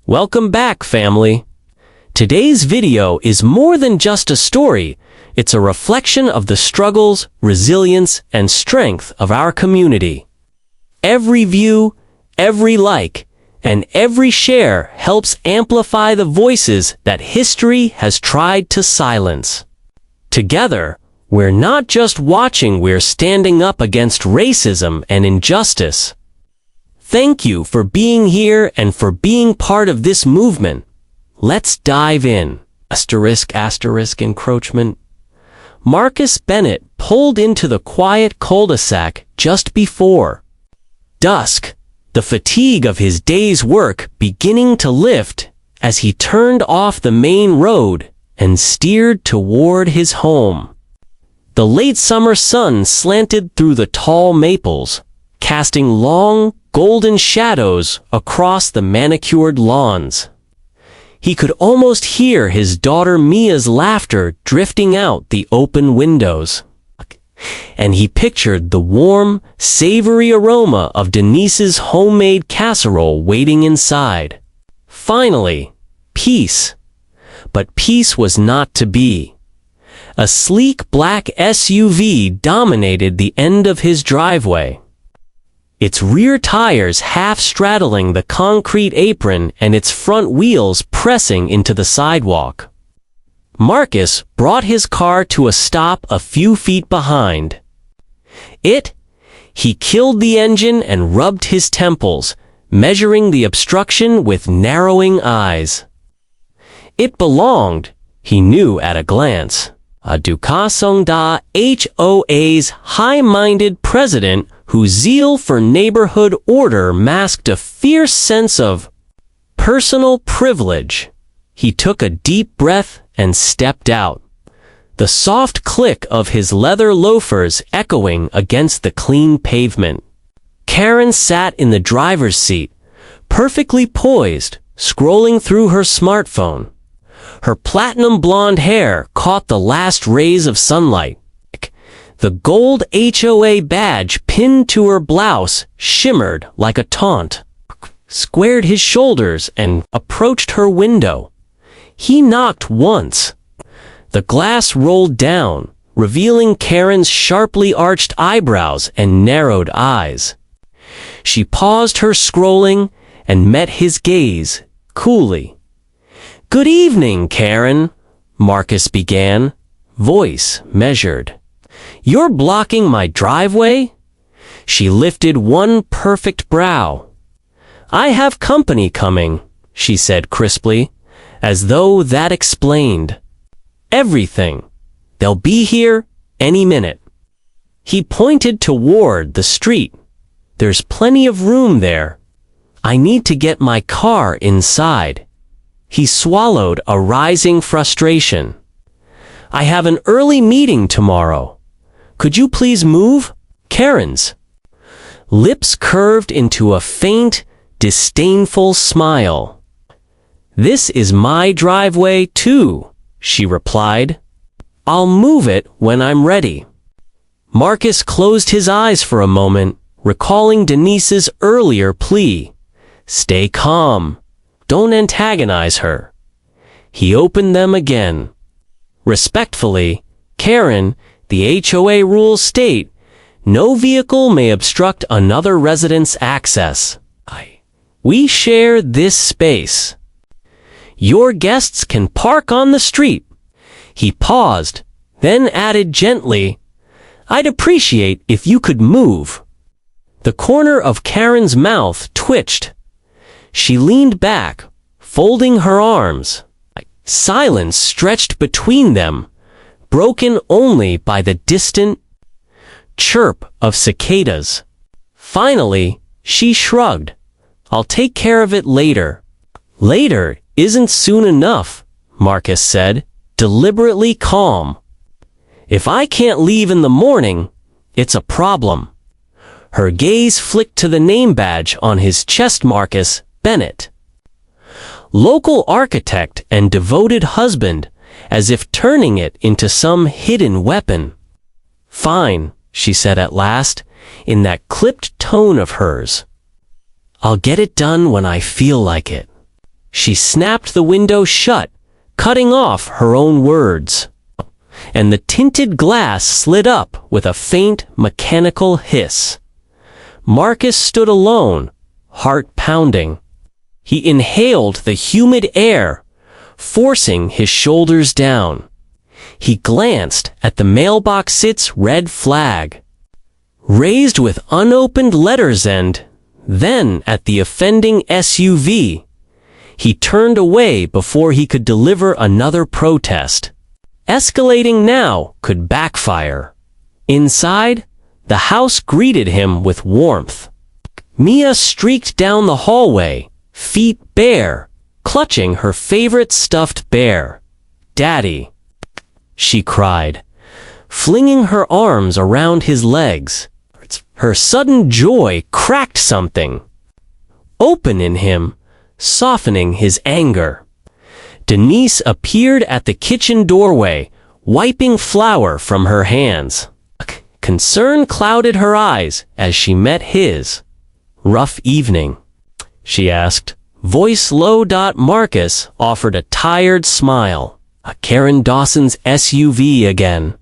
Welcome back, family. Today's video is more than just a story. It's a reflection of the struggles, resilience, and strength of our community. Every view, every like, and every share helps amplify the voices that history has tried to silence. Together, we're not just watching, we're standing up against racism and injustice. Thank you for being here and for being part of this movement. Let's dive in. Encroachment. Marcus Bennett pulled into the quiet cul-de-sac just before dusk, the fatigue of his day's work beginning to lift as he turned off the main road and steered toward his home. The late summer sun slanted through the tall maples, casting long, golden shadows across the manicured lawns. He could almost hear his daughter Mia's laughter drifting out the open windows. And he pictured the warm, savory aroma of Denise's homemade casserole waiting inside. Finally, peace. But peace was not to be. A sleek black SUV dominated the end of his driveway, its rear tires half straddling the concrete apron and its front wheels pressing into the sidewalk. Marcus brought his car to a stop a few feet behind. He killed the engine and rubbed his temples, measuring the obstruction with narrowing eyes. It belonged, he knew at a glance, a Dukasong Da HOA's high-minded president whose zeal for neighborhood order masked a fierce sense of personal privilege. He took a deep breath and stepped out, the soft click of his leather loafers echoing against the clean pavement. Karen sat in the driver's seat, perfectly poised, scrolling through her smartphone. Her platinum blonde hair caught the last rays of sunlight. The gold HOA badge pinned to her blouse shimmered like a taunt. Squared his shoulders and approached her window. He knocked once. The glass rolled down, revealing Karen's sharply arched eyebrows and narrowed eyes. She paused her scrolling and met his gaze, coolly. "Good evening, Karen," Marcus began, voice measured. "You're blocking my driveway?" She lifted one perfect brow. "I have company coming," she said crisply, as though that explained everything. "They'll be here any minute." He pointed toward the street. "There's plenty of room there. I need to get my car inside." He swallowed a rising frustration. "I have an early meeting tomorrow. Could you please move?" Karen's lips curved into a faint, disdainful smile. "This is my driveway too," she replied. "I'll move it when I'm ready." Marcus closed his eyes for a moment, recalling Denise's earlier plea. "Stay calm. Don't antagonize her." He opened them again. "Respectfully, Karen, the HOA rules state, no vehicle may obstruct another resident's access. We share this space. Your guests can park on the street." He paused, then added gently, "I'd appreciate if you could move." The corner of Karen's mouth twitched. She leaned back, folding her arms. Silence stretched between them, broken only by the distant chirp of cicadas. Finally, she shrugged. "I'll take care of it later." "Later isn't soon enough," Marcus said, deliberately calm. "If I can't leave in the morning, it's a problem." Her gaze flicked to the name badge on his chest. Marcus Bennett, local architect and devoted husband, as if turning it into some hidden weapon. "Fine," she said at last, in that clipped tone of hers. "I'll get it done when I feel like it." She snapped the window shut, cutting off her own words. And the tinted glass slid up with a faint mechanical hiss. Marcus stood alone, heart pounding. He inhaled the humid air, forcing his shoulders down. He glanced at the mailbox's red flag, raised with unopened letters, and then at the offending SUV. He turned away before he could deliver another protest. Escalating now could backfire. Inside, the house greeted him with warmth. Mia streaked down the hallway, feet bare, clutching her favorite stuffed bear. "Daddy," she cried, flinging her arms around his legs. Her sudden joy cracked something open in him, softening his anger. Denise appeared at the kitchen doorway, wiping flour from her hands. Concern clouded her eyes as she met his. "Rough evening?" she asked, voice low. Marcus offered a tired smile. Karen Dawson's SUV again.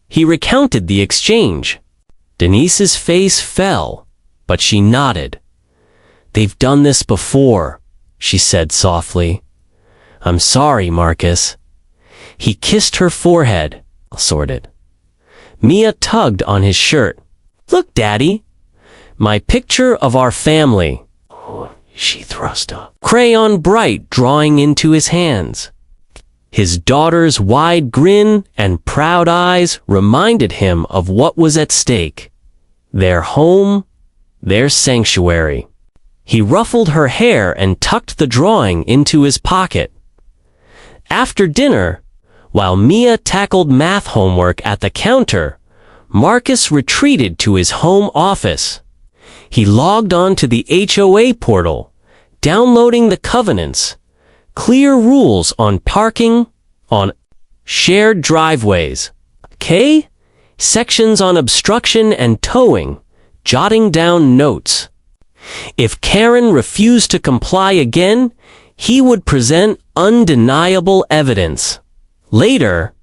He recounted the exchange. Denise's face fell, but she nodded. "They've done this before," she said softly. "I'm sorry, Marcus." He kissed her forehead, sorted. Mia tugged on his shirt. "Look, Daddy, my picture of our family." She thrust a crayon bright drawing into his hands. His daughter's wide grin and proud eyes reminded him of what was at stake. Their home, their sanctuary. He ruffled her hair and tucked the drawing into his pocket. After dinner, while Mia tackled math homework at the counter, Marcus retreated to his home office. He logged on to the HOA portal, downloading the covenants, clear rules on parking, on shared driveways, sections on obstruction and towing, jotting down notes. If Karen refused to comply again, he would present undeniable evidence. Later,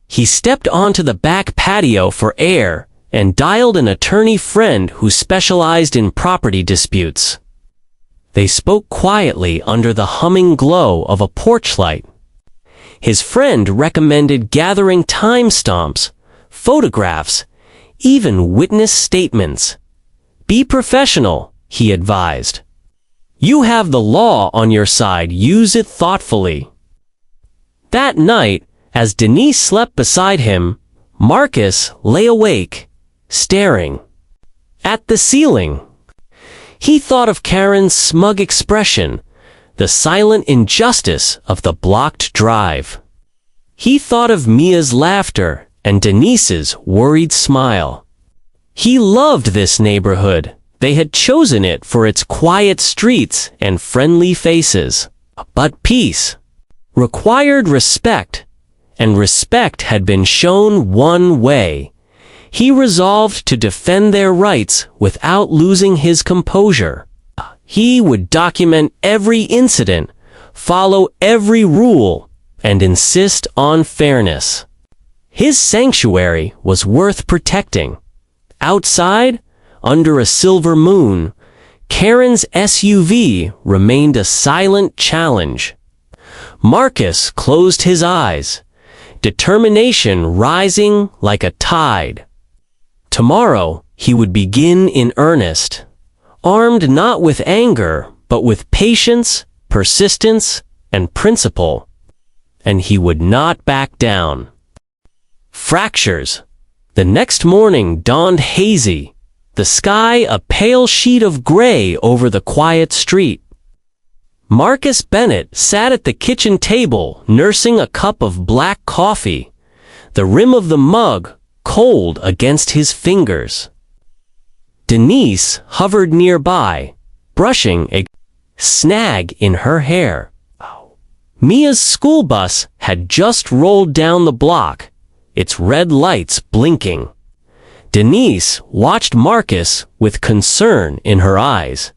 he stepped onto the back patio for air and dialed an attorney friend who specialized in property disputes. They spoke quietly under the humming glow of a porch light. His friend recommended gathering timestamps, photographs, even witness statements. "Be professional," he advised. "You have the law on your side, use it thoughtfully." That night, as Denise slept beside him, Marcus lay awake, staring at the ceiling. He thought of Karen's smug expression, the silent injustice of the blocked drive. He thought of Mia's laughter and Denise's worried smile. He loved this neighborhood. They had chosen it for its quiet streets and friendly faces. But peace required respect, and respect had been shown one way. He resolved to defend their rights without losing his composure. He would document every incident, follow every rule, and insist on fairness. His sanctuary was worth protecting. Outside, under a silver moon, Karen's SUV remained a silent challenge. Marcus closed his eyes, determination rising like a tide. Tomorrow, he would begin in earnest, armed not with anger, but with patience, persistence, and principle. And he would not back down. Fractures. The next morning dawned hazy, the sky a pale sheet of gray over the quiet street. Marcus Bennett sat at the kitchen table nursing a cup of black coffee, the rim of the mug cold against his fingers. Denise hovered nearby, brushing a snag in her hair. Mia's school bus had just rolled down the block, its red lights blinking. Denise watched Marcus with concern in her eyes.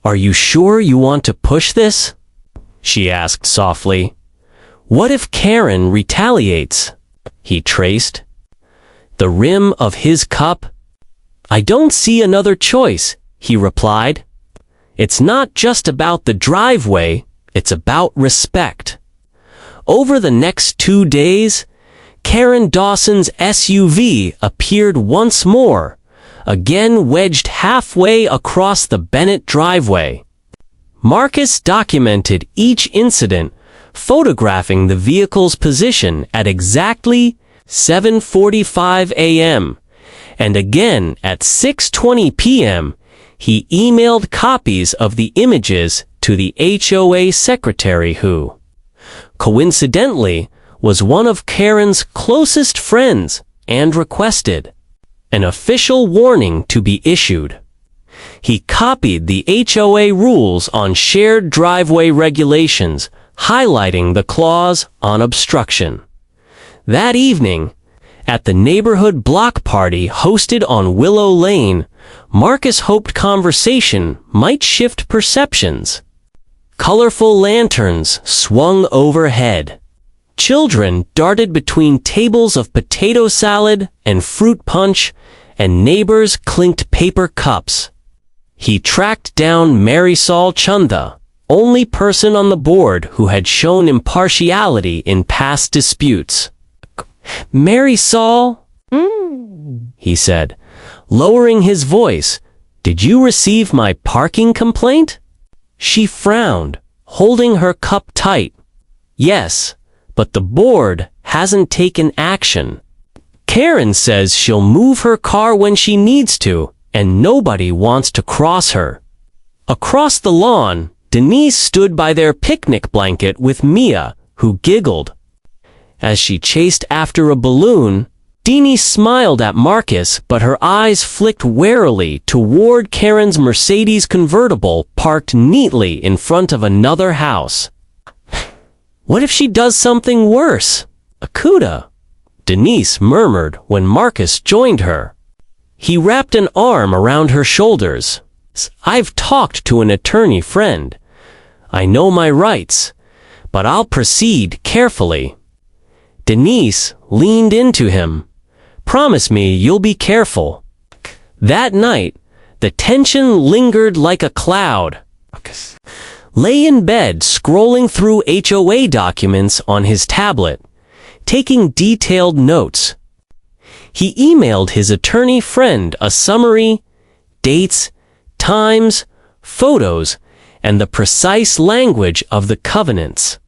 "Are you sure you want to push this?" she asked softly. "What if Karen retaliates?" He traced the rim of his cup. "I don't see another choice," he replied. "It's not just about the driveway, it's about respect." Over the next 2 days, Karen Dawson's SUV appeared once more, again wedged halfway across the Bennett driveway. Marcus documented each incident, photographing the vehicle's position at exactly 7:45 a.m. and again at 6:20 p.m. He emailed copies of the images to the HOA secretary who, coincidentally, was one of Karen's closest friends and requested an official warning to be issued. He copied the HOA rules on shared driveway regulations, highlighting the clause on obstruction. That evening, at the neighborhood block party hosted on Willow Lane, Marcus hoped conversation might shift perceptions. Colorful lanterns swung overhead. Children darted between tables of potato salad and fruit punch, and neighbors clinked paper cups. He tracked down Marisol Chunda, only person on the board who had shown impartiality in past disputes. "Marisol," he said, lowering his voice, "did you receive my parking complaint?" She frowned, holding her cup tight. "Yes, but the board hasn't taken action. Karen says she'll move her car when she needs to, and nobody wants to cross her." Across the lawn, Denise stood by their picnic blanket with Mia, who giggled. As she chased after a balloon, Denise smiled at Marcus, but her eyes flicked warily toward Karen's Mercedes convertible parked neatly in front of another house. "What if she does something worse? Akuda," Denise murmured when Marcus joined her. He wrapped an arm around her shoulders. "I've talked to an attorney friend. I know my rights, but I'll proceed carefully." Denise leaned into him. "Promise me you'll be careful." That night, the tension lingered like a cloud. Lay in bed scrolling through HOA documents on his tablet, taking detailed notes. He emailed his attorney friend a summary, dates, times, photos, and the precise language of the covenants.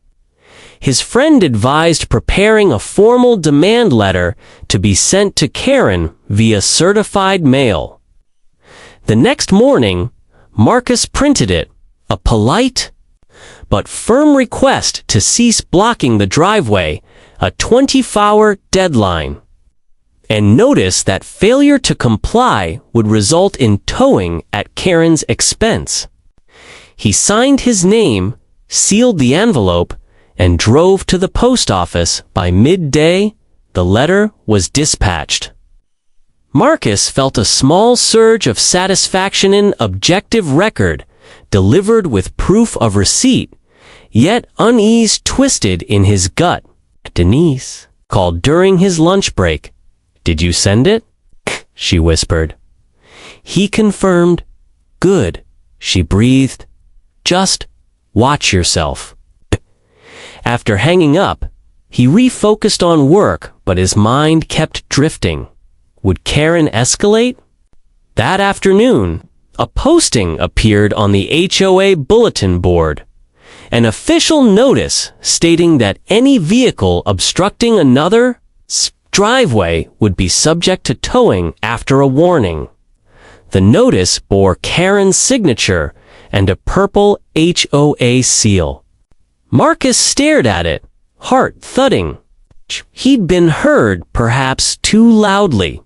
His friend advised preparing a formal demand letter to be sent to Karen via certified mail. The next morning, Marcus printed it, a polite but firm request to cease blocking the driveway, a 24-hour deadline. And notice that failure to comply would result in towing at Karen's expense. He signed his name, sealed the envelope, and drove to the post office. By midday, the letter was dispatched. Marcus felt a small surge of satisfaction in objective record, delivered with proof of receipt, yet unease twisted in his gut. Denise called during his lunch break. "Did you send it?" she whispered. He confirmed. "Good," she breathed. "Just watch yourself." After hanging up, he refocused on work, but his mind kept drifting. Would Karen escalate? That afternoon, a posting appeared on the HOA bulletin board. An official notice stating that any vehicle obstructing another's driveway would be subject to towing after a warning. The notice bore Karen's signature and a purple HOA seal. Marcus stared at it, heart thudding. He'd been heard perhaps too loudly.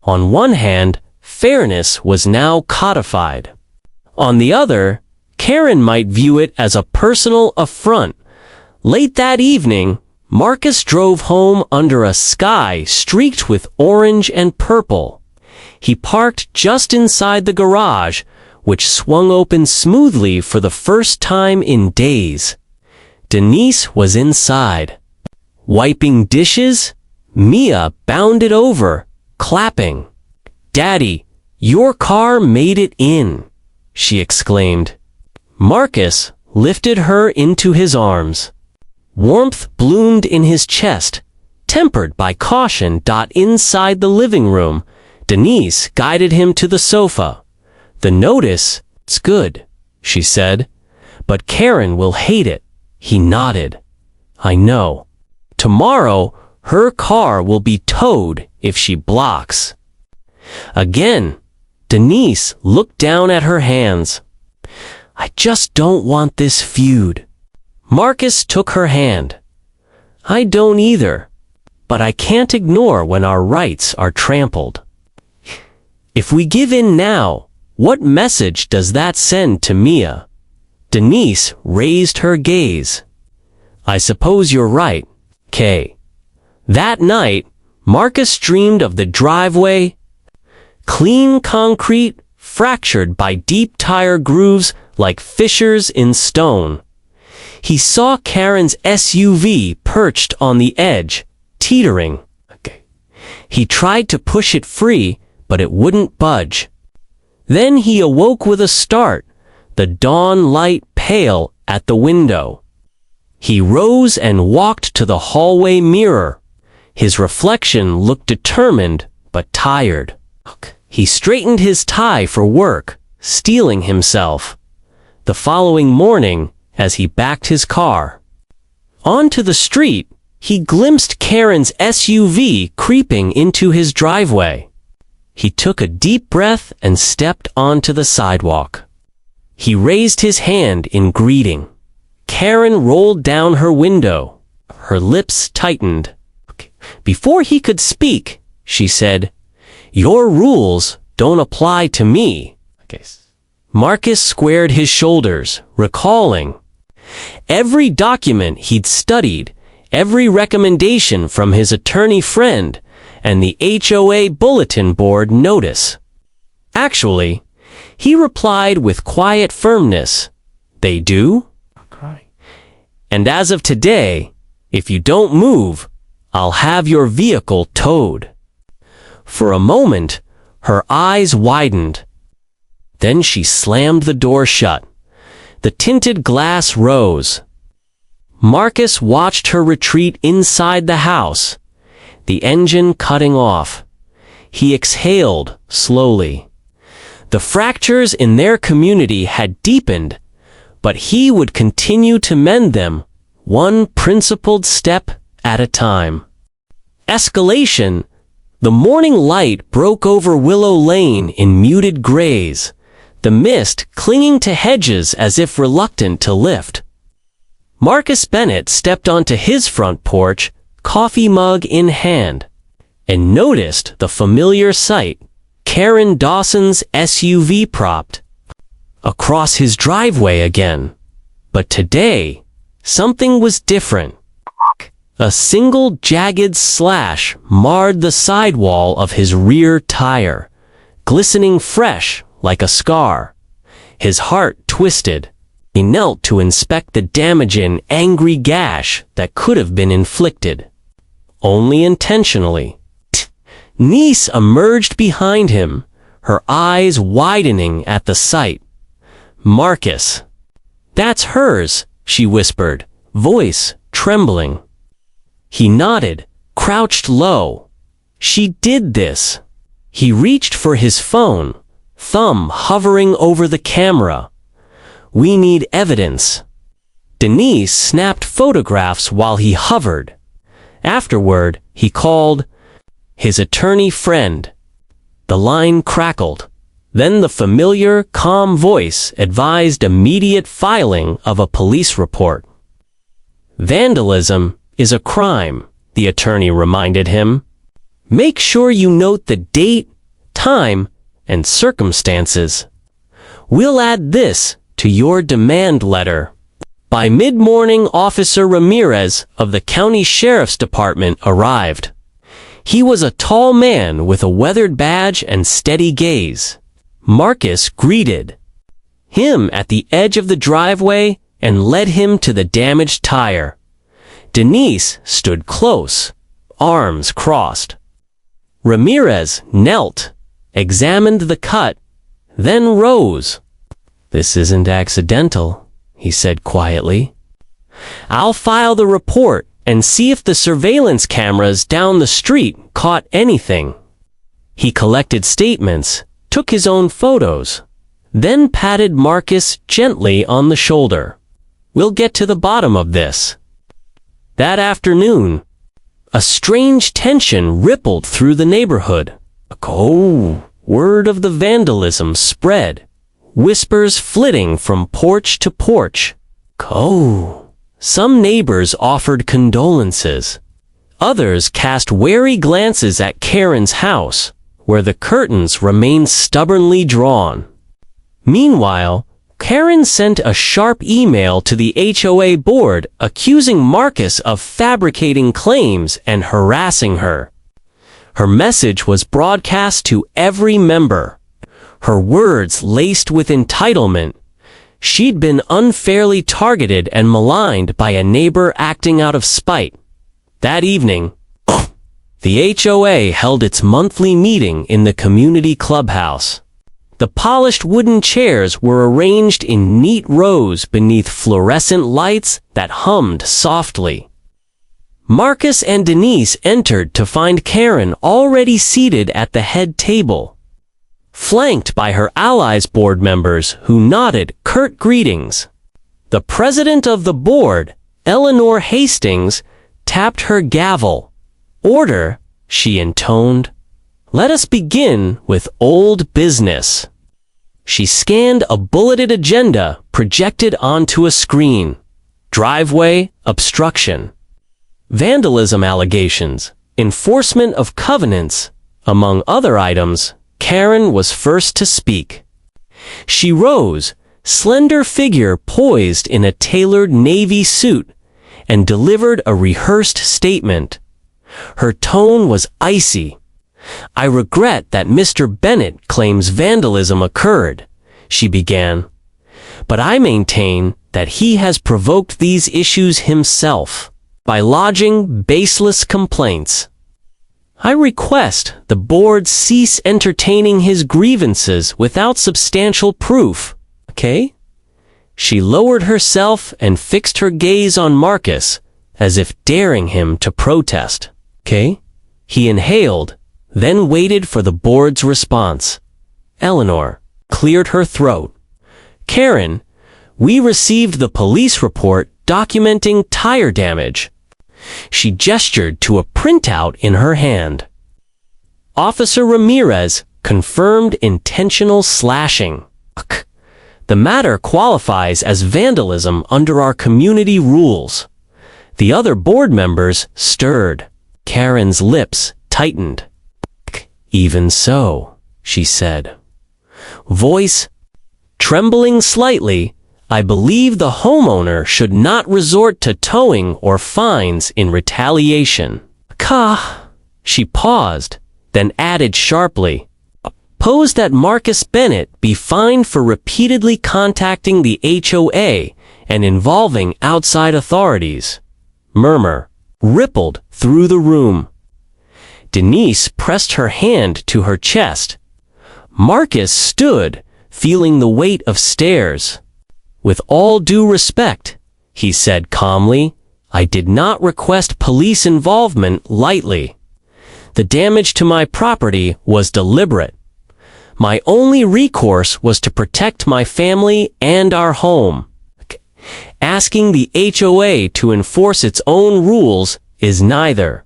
On one hand, fairness was now codified. On the other, Karen might view it as a personal affront. Late that evening, Marcus drove home under a sky streaked with orange and purple. He parked just inside the garage, which swung open smoothly for the first time in days. Denise was inside. Wiping dishes, Mia bounded over, clapping. "Daddy, your car made it in," she exclaimed. Marcus lifted her into his arms. Warmth bloomed in his chest, tempered by caution. Inside the living room, Denise guided him to the sofa. "The notice, it's good," she said. "But Karen will hate it." He nodded. "I know. Tomorrow, her car will be towed if she blocks." Again, Denise looked down at her hands. "I just don't want this feud." Marcus took her hand. "I don't either, but I can't ignore when our rights are trampled. If we give in now, what message does that send to Mia?" Denise raised her gaze. "I suppose you're right, Kay." That night, Marcus dreamed of the driveway, clean concrete, fractured by deep tire grooves like fissures in stone. He saw Karen's SUV perched on the edge, teetering. He tried to push it free, but it wouldn't budge. Then he awoke with a start, the dawn light pale at the window. He rose and walked to the hallway mirror. His reflection looked determined but tired. He straightened his tie for work, steeling himself. The following morning, as he backed his car onto the street, he glimpsed Karen's SUV creeping into his driveway. He took a deep breath and stepped onto the sidewalk. He raised his hand in greeting. Karen rolled down her window. Her lips tightened. Before he could speak, she said, "Your rules don't apply to me." Marcus squared his shoulders, recalling every document he'd studied, every recommendation from his attorney friend, and the HOA bulletin board notice. Actually, he replied with quiet firmness, "They do? And as of today, if you don't move, I'll have your vehicle towed." For a moment, her eyes widened. Then she slammed the door shut. The tinted glass rose. Marcus watched her retreat inside the house, the engine cutting off. He exhaled slowly. The fractures in their community had deepened, but he would continue to mend them, one principled step at a time. Escalation. The morning light broke over Willow Lane in muted grays, the mist clinging to hedges as if reluctant to lift. Marcus Bennett stepped onto his front porch, coffee mug in hand, and noticed the familiar sight, Karen Dawson's SUV propped across his driveway again. But today, something was different. A single jagged slash marred the sidewall of his rear tire, glistening fresh like a scar. His heart twisted. He knelt to inspect the damaging, angry gash that could have been inflicted. Only intentionally. Niece emerged behind him, her eyes widening at the sight. "Marcus." "That's hers," she whispered, voice trembling. He nodded, crouched low. "She did this." He reached for his phone, thumb hovering over the camera. "We need evidence." Denise snapped photographs while he hovered. Afterward, he called his attorney friend. The line crackled. Then the familiar, calm voice advised immediate filing of a police report. "Vandalism is a crime," the attorney reminded him. "Make sure you note the date, time, and circumstances. We'll add this to your demand letter." By mid-morning, Officer Ramirez of the County Sheriff's Department arrived. He was a tall man with a weathered badge and steady gaze. Marcus greeted. him at the edge of the driveway and led him to the damaged tire. Denise stood close, arms crossed. Ramirez knelt, examined the cut, then rose. "This isn't accidental," he said quietly. "I'll file the report and see if the surveillance cameras down the street caught anything." He collected statements, took his own photos, then patted Marcus gently on the shoulder. "We'll get to the bottom of this." That afternoon, a strange tension rippled through the neighborhood. Word of the vandalism spread, whispers flitting from porch to porch. Some neighbors offered condolences. Others cast wary glances at Karen's house, where the curtains remained stubbornly drawn. Meanwhile, Karen sent a sharp email to the HOA board accusing Marcus of fabricating claims and harassing her. Her message was broadcast to every member. Her words laced with entitlement. She'd been unfairly targeted and maligned by a neighbor acting out of spite. That evening, the HOA held its monthly meeting in the community clubhouse. The polished wooden chairs were arranged in neat rows beneath fluorescent lights that hummed softly. Marcus and Denise entered to find Karen already seated at the head table, flanked by her allies board members who nodded curt greetings. The president of the board, Eleanor Hastings, tapped her gavel. "Order," she intoned. "Let us begin with old business." She scanned a bulleted agenda projected onto a screen. Driveway obstruction, vandalism allegations, enforcement of covenants, among other items. Karen was first to speak. She rose, slender figure poised in a tailored navy suit, and delivered a rehearsed statement. Her tone was icy. "I regret that Mr. Bennett claims vandalism occurred," she began, "but I maintain that he has provoked these issues himself by lodging baseless complaints. I request the board cease entertaining his grievances without substantial proof, okay?" She lowered herself and fixed her gaze on Marcus, as if daring him to protest. "Okay?" He inhaled, then waited for the board's response. Eleanor cleared her throat. "Karen, we received the police report documenting tire damage." She gestured to a printout in her hand. Officer Ramirez confirmed intentional slashing. "The matter qualifies as vandalism under our community rules." The other board members stirred. Karen's lips tightened. "Even so," she said, voice trembling slightly, "I believe the homeowner should not resort to towing or fines in retaliation." She paused, then added sharply, "Pose that Marcus Bennett be fined for repeatedly contacting the HOA and involving outside authorities." Murmur rippled through the room. Denise pressed her hand to her chest. Marcus stood, feeling the weight of stares. "With all due respect," he said calmly, "I did not request police involvement lightly. The damage to my property was deliberate. My only recourse was to protect my family and our home. Asking the HOA to enforce its own rules is neither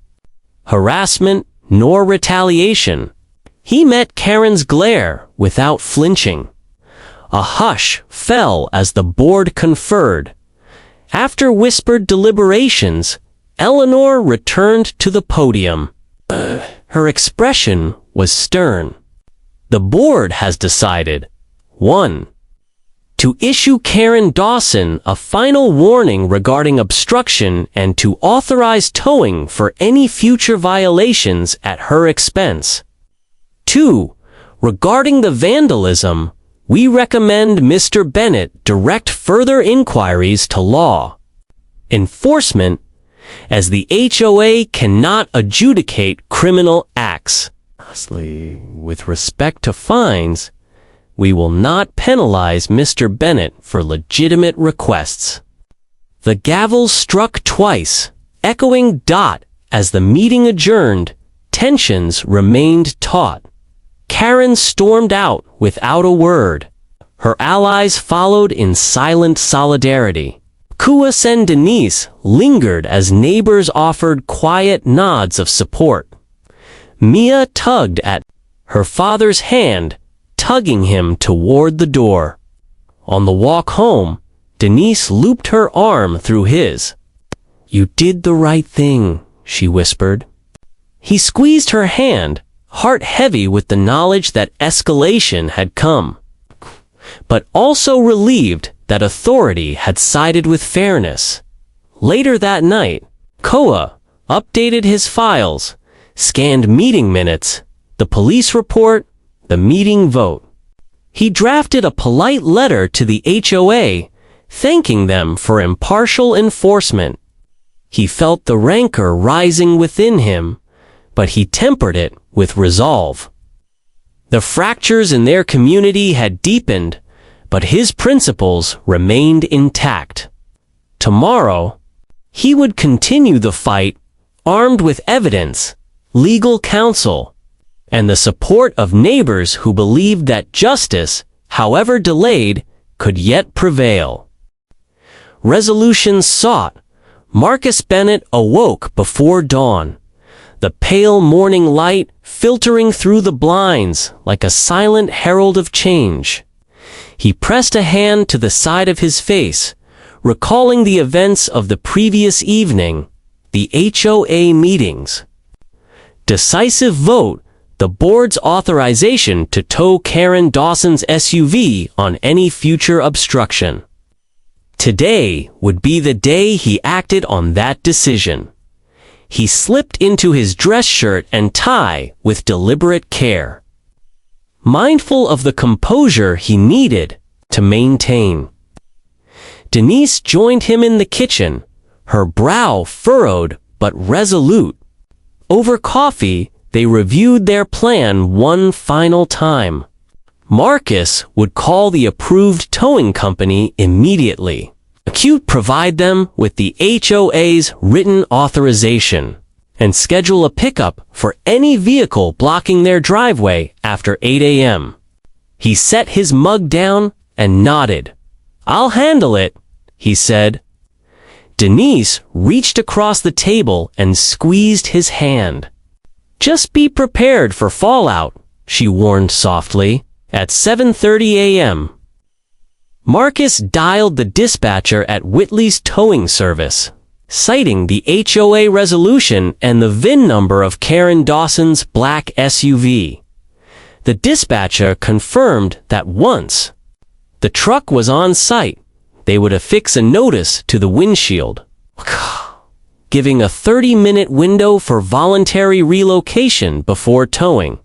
harassment nor retaliation." He met Karen's glare without flinching. A hush fell as the board conferred. After whispered deliberations, Eleanor returned to the podium. Her expression was stern. "The board has decided, 1. To issue Karen Dawson a final warning regarding obstruction and to authorize towing for any future violations at her expense. 2. Regarding the vandalism, we recommend Mr. Bennett direct further inquiries to law enforcement, as the HOA cannot adjudicate criminal acts. Lastly, with respect to fines, we will not penalize Mr. Bennett for legitimate requests. The gavel struck twice, echoing dot as the meeting adjourned. Tensions remained taut. Karen stormed out without a word. Her allies followed in silent solidarity. Kuas and Denise lingered as neighbors offered quiet nods of support. Mia tugged at her father's hand, tugging him toward the door. On the walk home, Denise looped her arm through his. "You did the right thing," she whispered. He squeezed her hand, heart heavy with the knowledge that escalation had come, but also relieved that authority had sided with fairness. Later that night, Koa updated his files, scanned meeting minutes, the police report, the meeting vote. He drafted a polite letter to the HOA, thanking them for impartial enforcement. He felt the rancor rising within him, but he tempered it with resolve. The fractures in their community had deepened, but his principles remained intact. Tomorrow, he would continue the fight, armed with evidence, legal counsel, and the support of neighbors who believed that justice, however delayed, could yet prevail. Resolutions sought, Marcus Bennett awoke before dawn, the pale morning light filtering through the blinds like a silent herald of change. He pressed a hand to the side of his face, recalling the events of the previous evening, the HOA meetings. Decisive vote, the board's authorization to tow Karen Dawson's SUV on any future obstruction. Today would be the day he acted on that decision. He slipped into his dress shirt and tie with deliberate care, mindful of the composure he needed to maintain. Denise joined him in the kitchen, her brow furrowed but resolute. Over coffee, they reviewed their plan one final time. Marcus would call the approved towing company immediately. Provide them with the HOA's written authorization, and schedule a pickup for any vehicle blocking their driveway after 8 a.m. He set his mug down and nodded. "I'll handle it," he said. Denise reached across the table and squeezed his hand. "Just be prepared for fallout," she warned softly. At 7:30 a.m., Marcus dialed the dispatcher at Whitley's towing service, citing the HOA resolution and the VIN number of Karen Dawson's black SUV. The dispatcher confirmed that once the truck was on site, they would affix a notice to the windshield, giving a 30-minute window for voluntary relocation before towing.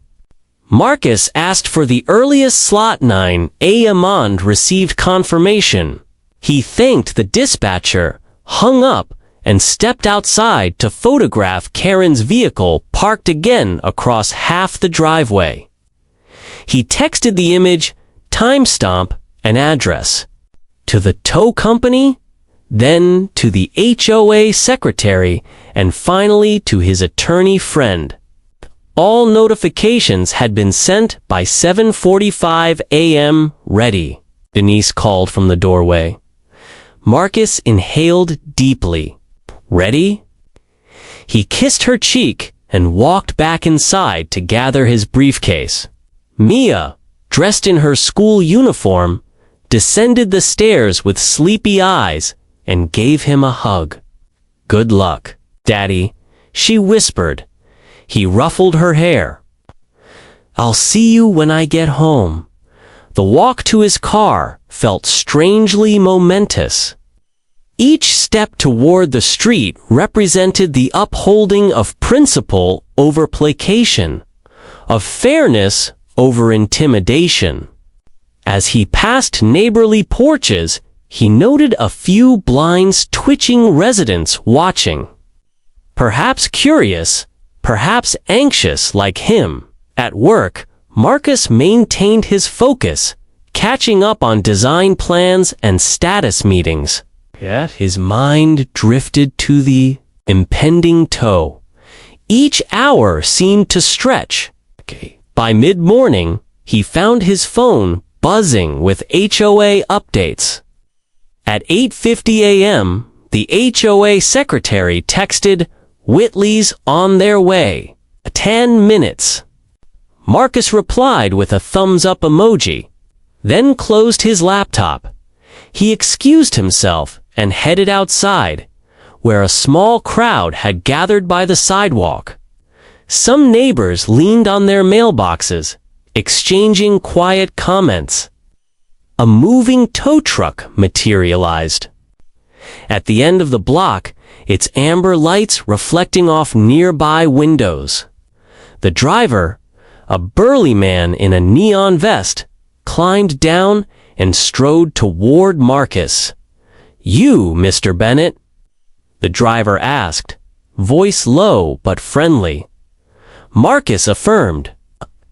Marcus asked for the earliest slot. 9 a.m. and received confirmation. He thanked the dispatcher, hung up, and stepped outside to photograph Karen's vehicle parked again across half the driveway. He texted the image, timestamp, and address to the tow company, then to the HOA secretary, and finally to his attorney friend. All notifications had been sent by 7:45 a.m. Ready, Denise called from the doorway. Marcus inhaled deeply. Ready? He kissed her cheek and walked back inside to gather his briefcase. Mia, dressed in her school uniform, descended the stairs with sleepy eyes and gave him a hug. "Good luck, Daddy," she whispered. He ruffled her hair. "I'll see you when I get home." The walk to his car felt strangely momentous. Each step toward the street represented the upholding of principle over placation, of fairness over intimidation. As he passed neighborly porches, he noted a few blinds twitching residents watching. Perhaps curious, perhaps anxious like him. At work, Marcus maintained his focus, catching up on design plans and status meetings. Yet his mind drifted to the impending tow. Each hour seemed to stretch. By mid-morning, he found his phone buzzing with HOA updates. At 8:50 a.m., the HOA secretary texted, "Whitley's on their way. 10 minutes." Marcus replied with a thumbs-up emoji, then closed his laptop. He excused himself and headed outside, where a small crowd had gathered by the sidewalk. Some neighbors leaned on their mailboxes, exchanging quiet comments. A moving tow truck materialized. At the end of the block, its amber lights reflecting off nearby windows. The driver, a burly man in a neon vest, climbed down and strode toward Marcus. "You, Mr. Bennett?" the driver asked, voice low but friendly. Marcus affirmed.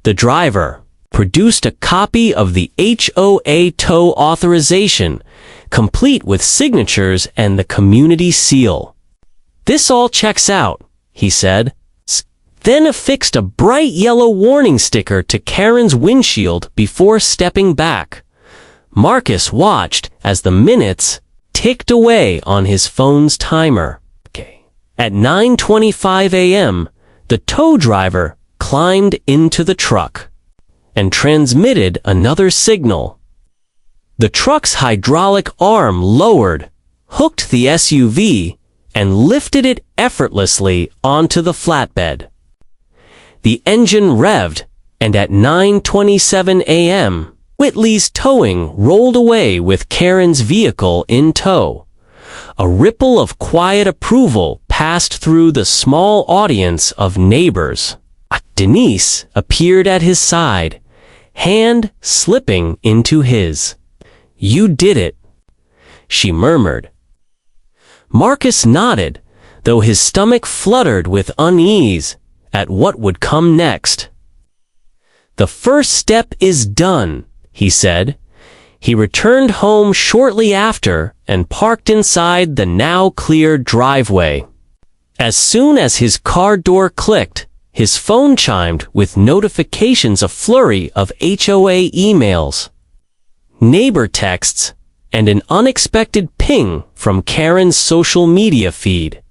The driver produced a copy of the HOA tow authorization, complete with signatures and the community seal. "This all checks out," he said, then affixed a bright yellow warning sticker to Karen's windshield before stepping back. Marcus watched as the minutes ticked away on his phone's timer. At 9:25 a.m., the tow driver climbed into the truck and transmitted another signal. The truck's hydraulic arm lowered, hooked the SUV, and lifted it effortlessly onto the flatbed. The engine revved, and at 9:27 a.m., Whitley's towing rolled away with Karen's vehicle in tow. A ripple of quiet approval passed through the small audience of neighbors. Denise appeared at his side, hand slipping into his. "You did it," she murmured. Marcus nodded, though his stomach fluttered with unease at what would come next. "The first step is done," he said. He returned home shortly after and parked inside the now clear driveway. As soon as his car door clicked, his phone chimed with notifications, a flurry of HOA emails, neighbor texts, and an unexpected ping from Karen's social media feed.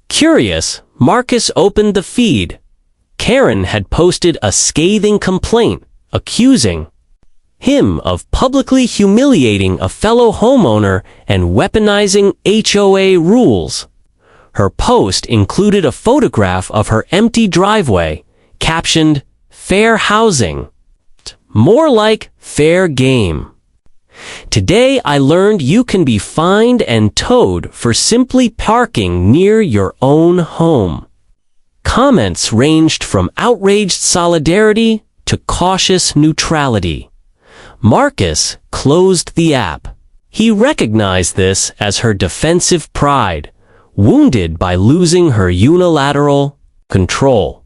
Curious, Marcus opened the feed. Karen had posted a scathing complaint, accusing him of publicly humiliating a fellow homeowner and weaponizing HOA rules. Her post included a photograph of her empty driveway, captioned, "Fair housing." More like fair game. "Today I learned you can be fined and towed for simply parking near your own home." Comments ranged from outraged solidarity to cautious neutrality. Marcus closed the app. He recognized this as her defensive pride, wounded by losing her unilateral control.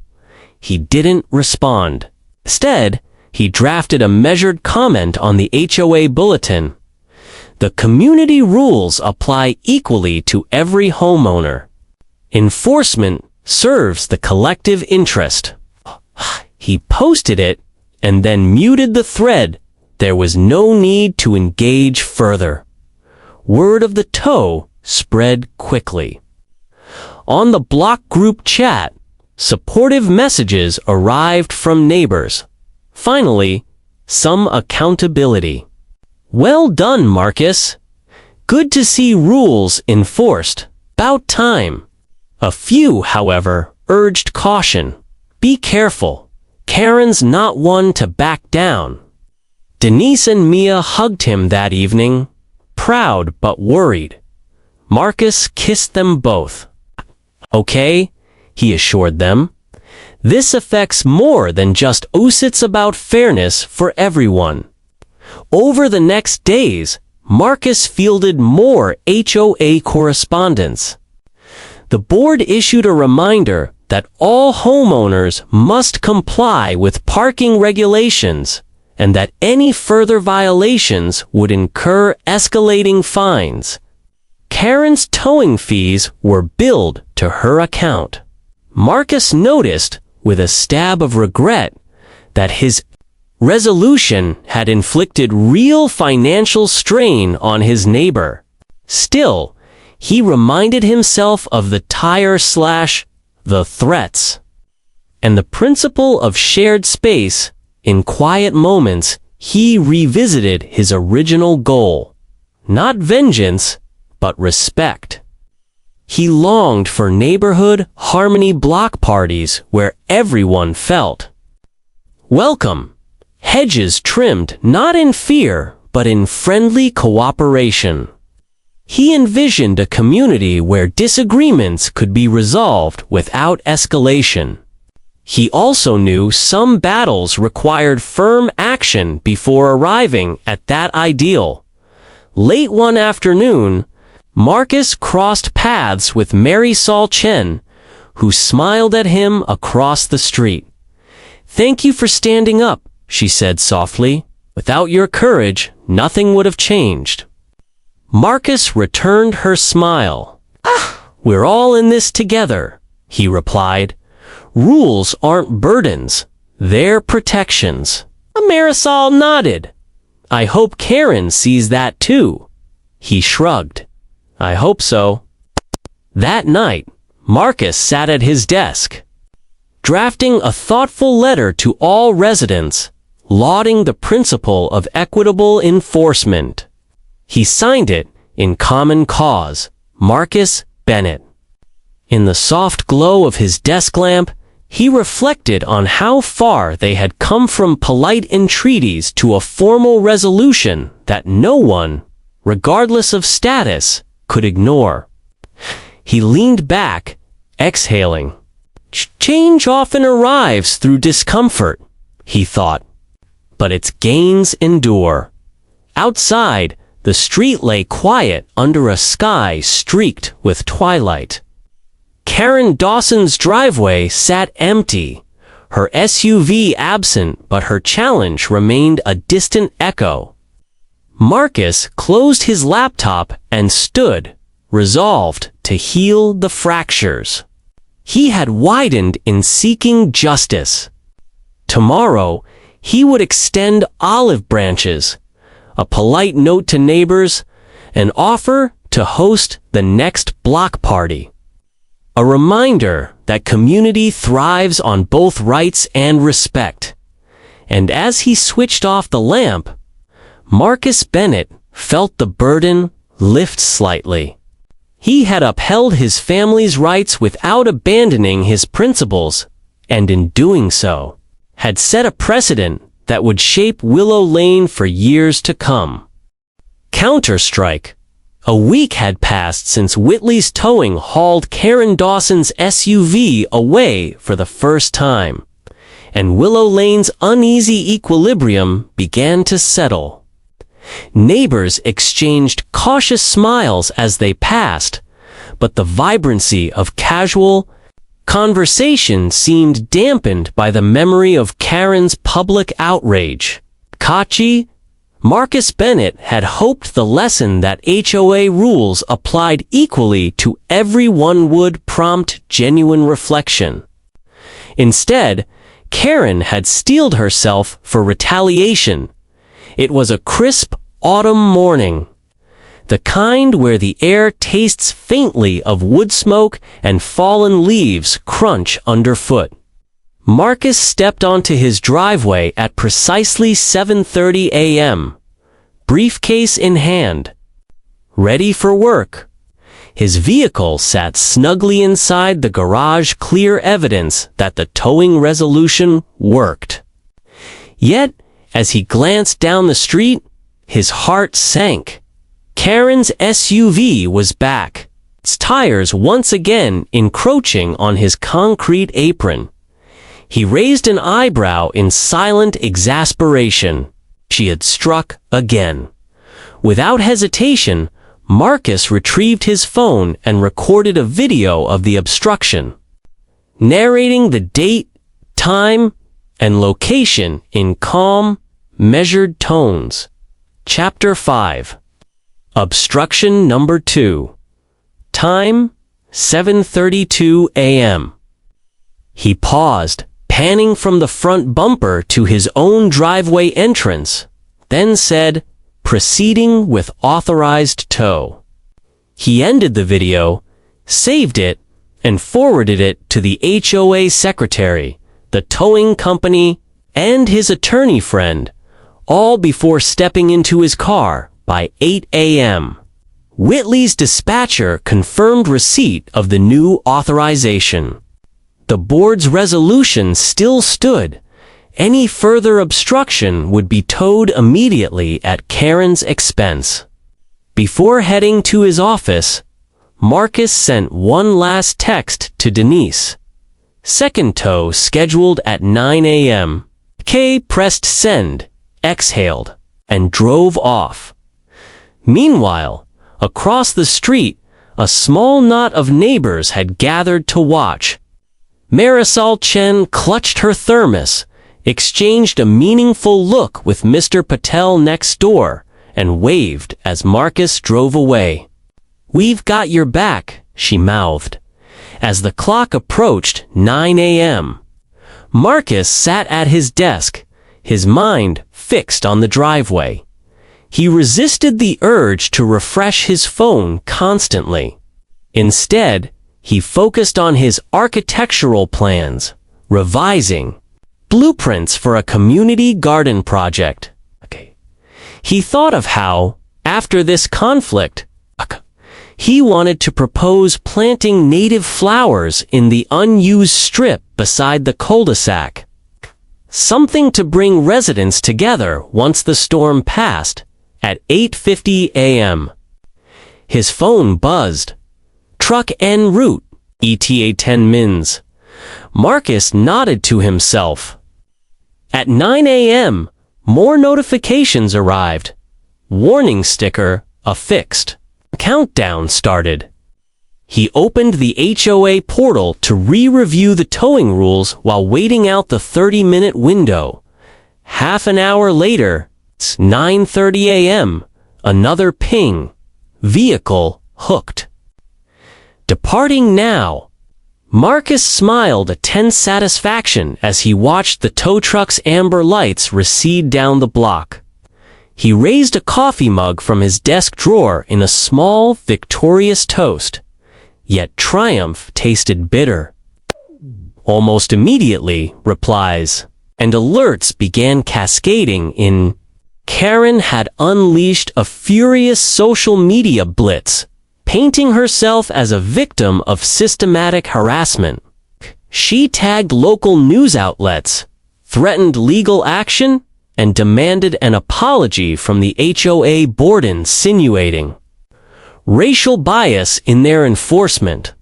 He didn't respond. Instead, he drafted a measured comment on the HOA bulletin. "The community rules apply equally to every homeowner. Enforcement serves the collective interest." He posted it and then muted the thread. There was no need to engage further. Word of the tow spread quickly. On the block group chat, supportive messages arrived from neighbors. Finally, some accountability. "Well done, Marcus. Good to see rules enforced. About time." A few, however, urged caution. "Be careful. Karen's not one to back down." Denise and Mia hugged him that evening, proud but worried. Marcus kissed them both. "Okay," he assured them. "This affects more than just us. It's about fairness for everyone." Over the next days, Marcus fielded more HOA correspondence. The board issued a reminder that all homeowners must comply with parking regulations and that any further violations would incur escalating fines. Karen's towing fees were billed to her account. Marcus noticed, with a stab of regret, that his resolution had inflicted real financial strain on his neighbor. Still, he reminded himself of the the threats, and the principle of shared space. In quiet moments, he revisited his original goal. Not vengeance, but respect. He longed for neighborhood harmony block parties where everyone felt welcome. Hedges trimmed not in fear, but in friendly cooperation. He envisioned a community where disagreements could be resolved without escalation. He also knew some battles required firm action before arriving at that ideal. Late one afternoon, Marcus crossed paths with Marisol Chen, who smiled at him across the street. "Thank you for standing up," she said softly. "Without your courage, nothing would have changed." Marcus returned her smile. "We're all in this together," he replied. "Rules aren't burdens, they're protections." Marisol nodded. "I hope Karen sees that too." He shrugged. "I hope so." That night, Marcus sat at his desk, drafting a thoughtful letter to all residents, lauding the principle of equitable enforcement. He signed it, "In Common Cause, Marcus Bennett." In the soft glow of his desk lamp, he reflected on how far they had come from polite entreaties to a formal resolution that no one, regardless of status, could ignore. He leaned back, exhaling. Change often arrives through discomfort, he thought, but its gains endure. Outside, the street lay quiet under a sky streaked with twilight. Karen Dawson's driveway sat empty, her SUV absent, but her challenge remained a distant echo. Marcus closed his laptop and stood, resolved to heal the fractures. He had widened in seeking justice. Tomorrow, he would extend olive branches, a polite note to neighbors, an offer to host the next block party. A reminder that community thrives on both rights and respect. And as he switched off the lamp, Marcus Bennett felt the burden lift slightly. He had upheld his family's rights without abandoning his principles, and in doing so, had set a precedent that would shape Willow Lane for years to come. Counterstrike. A week had passed since Whitley's towing hauled Karen Dawson's SUV away for the first time, and Willow Lane's uneasy equilibrium began to settle. Neighbors exchanged cautious smiles as they passed, but the vibrancy of casual conversation seemed dampened by the memory of Karen's public outrage. Kachi, Marcus Bennett had hoped the lesson that HOA rules applied equally to everyone would prompt genuine reflection. Instead, Karen had steeled herself for retaliation. It was a crisp autumn morning, the kind where the air tastes faintly of wood smoke and fallen leaves crunch underfoot. Marcus stepped onto his driveway at precisely 7:30 a.m., briefcase in hand, ready for work. His vehicle sat snugly inside the garage, clear evidence that the towing resolution worked. Yet, as he glanced down the street, his heart sank. Karen's SUV was back, its tires once again encroaching on his concrete apron. He raised an eyebrow in silent exasperation. She had struck again. Without hesitation, Marcus retrieved his phone and recorded a video of the obstruction, narrating the date, time, and location in calm, measured tones. Chapter 5. Obstruction number 2. Time, 7:32 a.m. He paused, panning from the front bumper to his own driveway entrance, then said, proceeding with authorized tow. He ended the video, saved it, and forwarded it to the HOA secretary, the towing company, and his attorney friend, all before stepping into his car by 8 a.m. Whitley's dispatcher confirmed receipt of the new authorization. The board's resolution still stood. Any further obstruction would be towed immediately at Karen's expense. Before heading to his office, Marcus sent one last text to Denise. Second tow scheduled at 9 a.m. Kay pressed send, exhaled, and drove off. Meanwhile, across the street, a small knot of neighbors had gathered to watch. Marisol Chen clutched her thermos, exchanged a meaningful look with Mr. Patel next door, and waved as Marcus drove away. "We've got your back," she mouthed. As the clock approached 9 a.m., Marcus sat at his desk, his mind fixed on the driveway. He resisted the urge to refresh his phone constantly. Instead, he focused on his architectural plans, revising blueprints for a community garden project. He thought of how, after this conflict, he wanted to propose planting native flowers in the unused strip beside the cul-de-sac. Something to bring residents together once the storm passed. At 8:50 a.m., his phone buzzed. Truck en route, ETA 10 mins. Marcus nodded to himself. At 9 a.m., more notifications arrived. Warning sticker affixed. Countdown started. He opened the HOA portal to re-review the towing rules while waiting out the 30-minute window. Half an hour later, it's 9:30 a.m., another ping. Vehicle hooked. Departing now. Marcus smiled a tense satisfaction as he watched the tow truck's amber lights recede down the block. He raised a coffee mug from his desk drawer in a small, victorious toast. Yet triumph tasted bitter. Almost immediately, replies and alerts began cascading in. Karen had unleashed a furious social media blitz, painting herself as a victim of systematic harassment. She tagged local news outlets, threatened legal action, and demanded an apology from the HOA board, insinuating racial bias in their enforcement.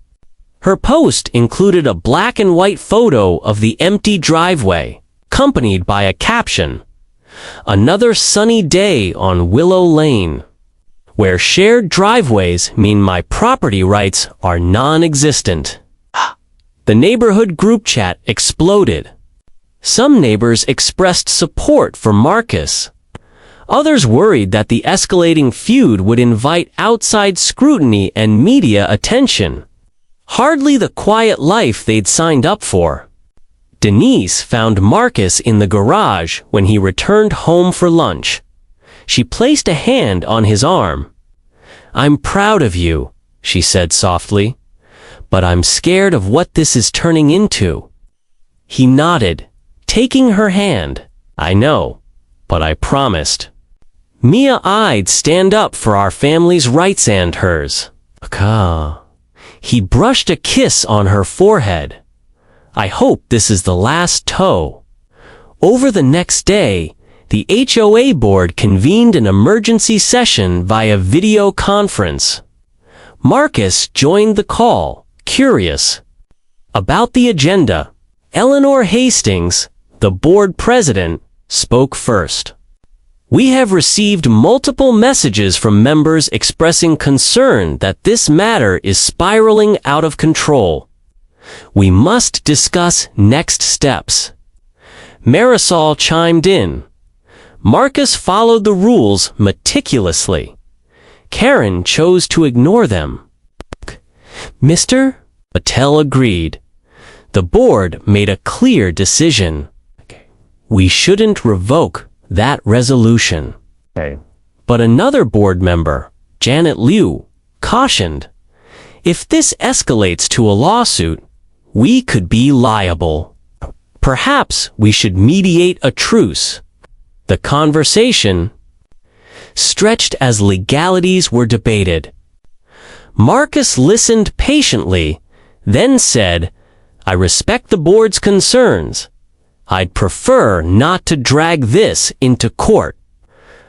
Her post included a black and white photo of the empty driveway, accompanied by a caption, "Another sunny day on Willow Lane, where shared driveways mean my property rights are non-existent." The neighborhood group chat exploded. Some neighbors expressed support for Marcus. Others worried that the escalating feud would invite outside scrutiny and media attention. Hardly the quiet life they'd signed up for. Denise found Marcus in the garage when he returned home for lunch. She placed a hand on his arm. "I'm proud of you," she said softly, "but I'm scared of what this is turning into." He nodded, taking her hand. "I know, but I promised." I'd stand up for our family's rights and hers. He brushed a kiss on her forehead. "I hope this is the last tow." Over the next day, the HOA board convened an emergency session via video conference. Marcus joined the call, curious. About the agenda, Eleanor Hastings, the board president, spoke first. We have received multiple messages from members expressing concern that this matter is spiraling out of control. We must discuss next steps. Marisol chimed in. Marcus followed the rules meticulously. Karen chose to ignore them. Mr. Patel agreed. The board made a clear decision. We shouldn't revoke that resolution. But another board member, Janet Liu, cautioned, if this escalates to a lawsuit, we could be liable. Perhaps we should mediate a truce. The conversation stretched as legalities were debated. Marcus listened patiently, then said, I respect the board's concerns. I'd prefer not to drag this into court.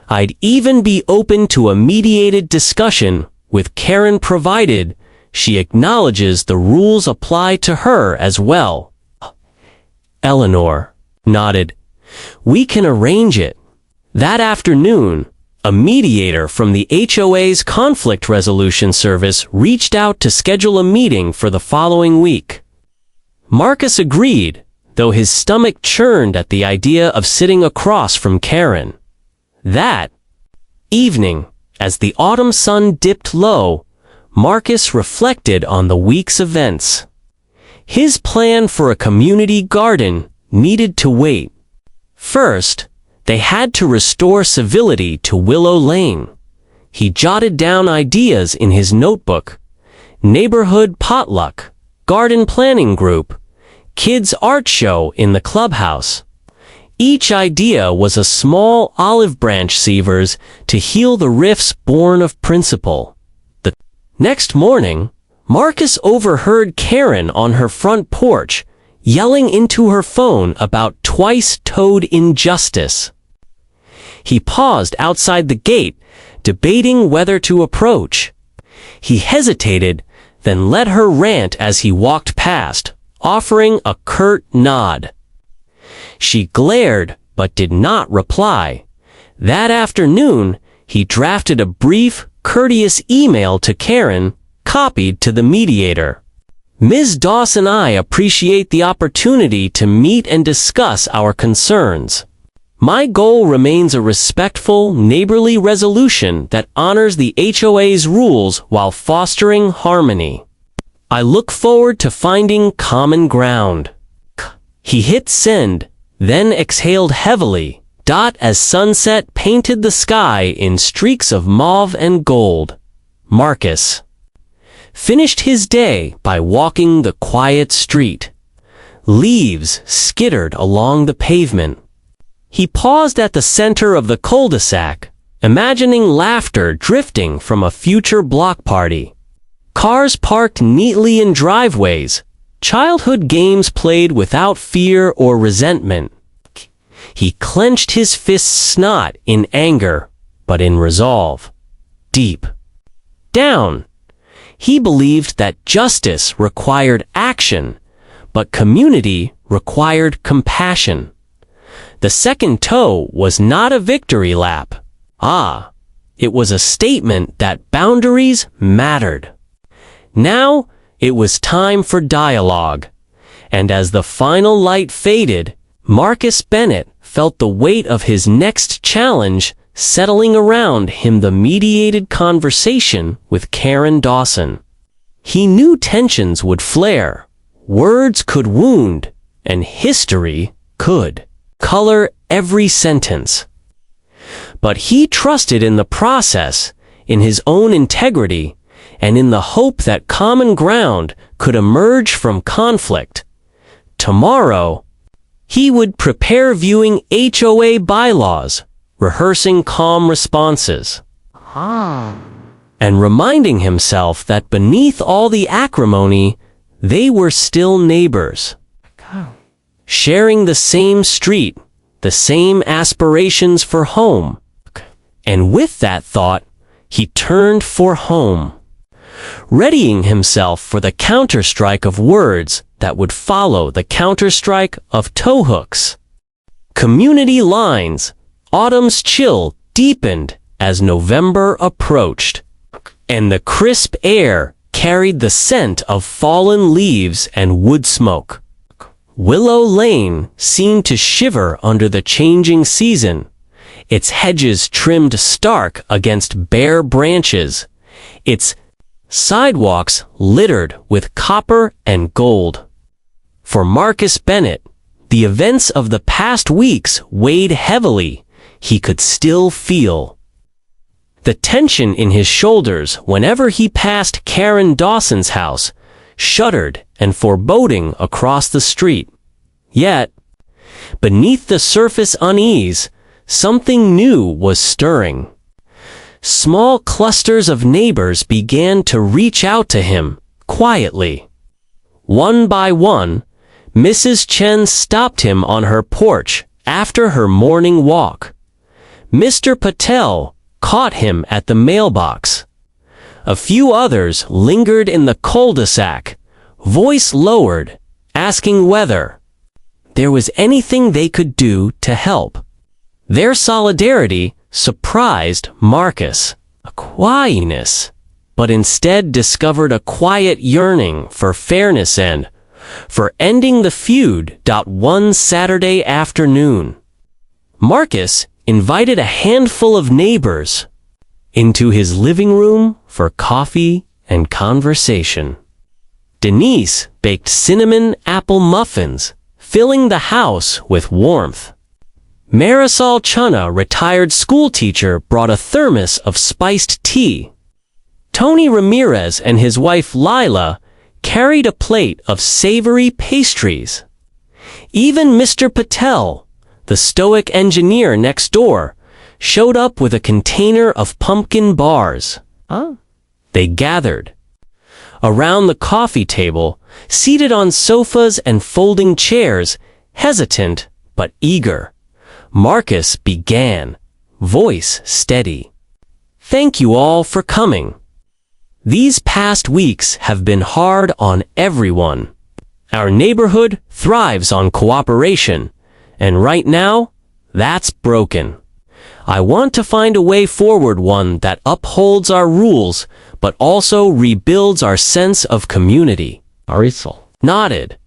I'd even be open to a mediated discussion with Karen provided she acknowledges the rules apply to her as well. Eleanor nodded. We can arrange it. That afternoon, a mediator from the HOA's conflict resolution service reached out to schedule a meeting for the following week. Marcus agreed, though his stomach churned at the idea of sitting across from Karen. That evening, as the autumn sun dipped low, Marcus reflected on the week's events. His plan for a community garden needed to wait. First, they had to restore civility to Willow Lane. He jotted down ideas in his notebook. Neighborhood potluck, garden planning group, kids' art show in the clubhouse. Each idea was a small olive branch sievers to heal the rifts born of principle. The next morning, Marcus overheard Karen on her front porch, yelling into her phone about twice-toed injustice. He paused outside the gate, debating whether to approach. He hesitated, then let her rant as he walked past, offering a curt nod. She glared, but did not reply. That afternoon, he drafted a brief, courteous email to Karen, copied to the mediator. Ms. Dawson, I appreciate the opportunity to meet and discuss our concerns. My goal remains a respectful, neighborly resolution that honors the HOA's rules while fostering harmony. I look forward to finding common ground. He hit send, then exhaled heavily, as sunset painted the sky in streaks of mauve and gold. Marcus finished his day by walking the quiet street. Leaves skittered along the pavement. He paused at the center of the cul-de-sac, imagining laughter drifting from a future block party. Cars parked neatly in driveways, childhood games played without fear or resentment. He clenched his fists not in anger, but in resolve. Deep down, he believed that justice required action, but community required compassion. The second toe was not a victory lap. It was a statement that boundaries mattered. Now, it was time for dialogue. And as the final light faded, Marcus Bennett felt the weight of his next challenge settling around him, the mediated conversation with Karen Dawson. He knew tensions would flare, words could wound, and history could color every sentence. But he trusted in the process, in his own integrity, and in the hope that common ground could emerge from conflict. Tomorrow, he would prepare viewing HOA bylaws, rehearsing calm responses, and reminding himself that beneath all the acrimony, they were still neighbors, sharing the same street, the same aspirations for home. And with that thought, he turned for home, readying himself for the counterstrike of words that would follow the counterstrike of toe hooks. Community lines, Autumn's chill deepened as November approached, and the crisp air carried the scent of fallen leaves and wood smoke. Willow Lane seemed to shiver under the changing season, its hedges trimmed stark against bare branches, its sidewalks littered with copper and gold. For Marcus Bennett, the events of the past weeks weighed heavily. He could still feel the tension in his shoulders whenever he passed Karen Dawson's house, shuddered and foreboding across the street. Yet, beneath the surface unease, something new was stirring. Small clusters of neighbors began to reach out to him, quietly. One by one, Mrs. Chen stopped him on her porch after her morning walk. Mr. Patel caught him at the mailbox. A few others lingered in the cul-de-sac, voice lowered, asking whether there was anything they could do to help. Their solidarity surprised Marcus, a quietness, but instead discovered a quiet yearning for fairness and for ending the feud. One Saturday afternoon, Marcus invited a handful of neighbors into his living room for coffee and conversation. Denise baked cinnamon apple muffins, filling the house with warmth. Marisol Chana, retired schoolteacher, brought a thermos of spiced tea. Tony Ramirez and his wife Lila carried a plate of savory pastries. Even Mr. Patel, the stoic engineer next door, showed up with a container of pumpkin bars. They gathered around the coffee table, seated on sofas and folding chairs, hesitant but eager. Marcus began, voice steady. "Thank you all for coming. These past weeks have been hard on everyone. Our neighborhood thrives on cooperation, and right now, that's broken. I want to find a way forward, one that upholds our rules, but also rebuilds our sense of community." Marisol nodded.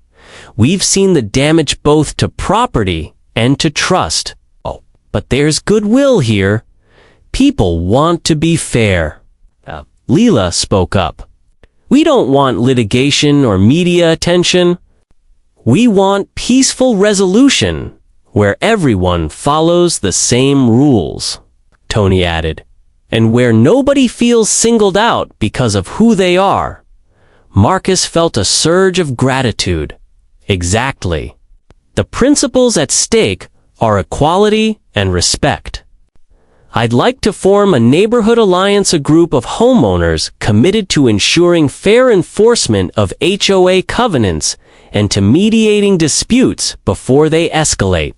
"We've seen the damage both to property and to trust. Oh, but there's goodwill here. People want to be fair." Leela spoke up. "We don't want litigation or media attention. We want peaceful resolution where everyone follows the same rules," Tony added, "and where nobody feels singled out because of who they are." Marcus felt a surge of gratitude. Exactly. The principles at stake are equality and respect. "I'd like to form a neighborhood alliance, a group of homeowners committed to ensuring fair enforcement of HOA covenants and to mediating disputes before they escalate."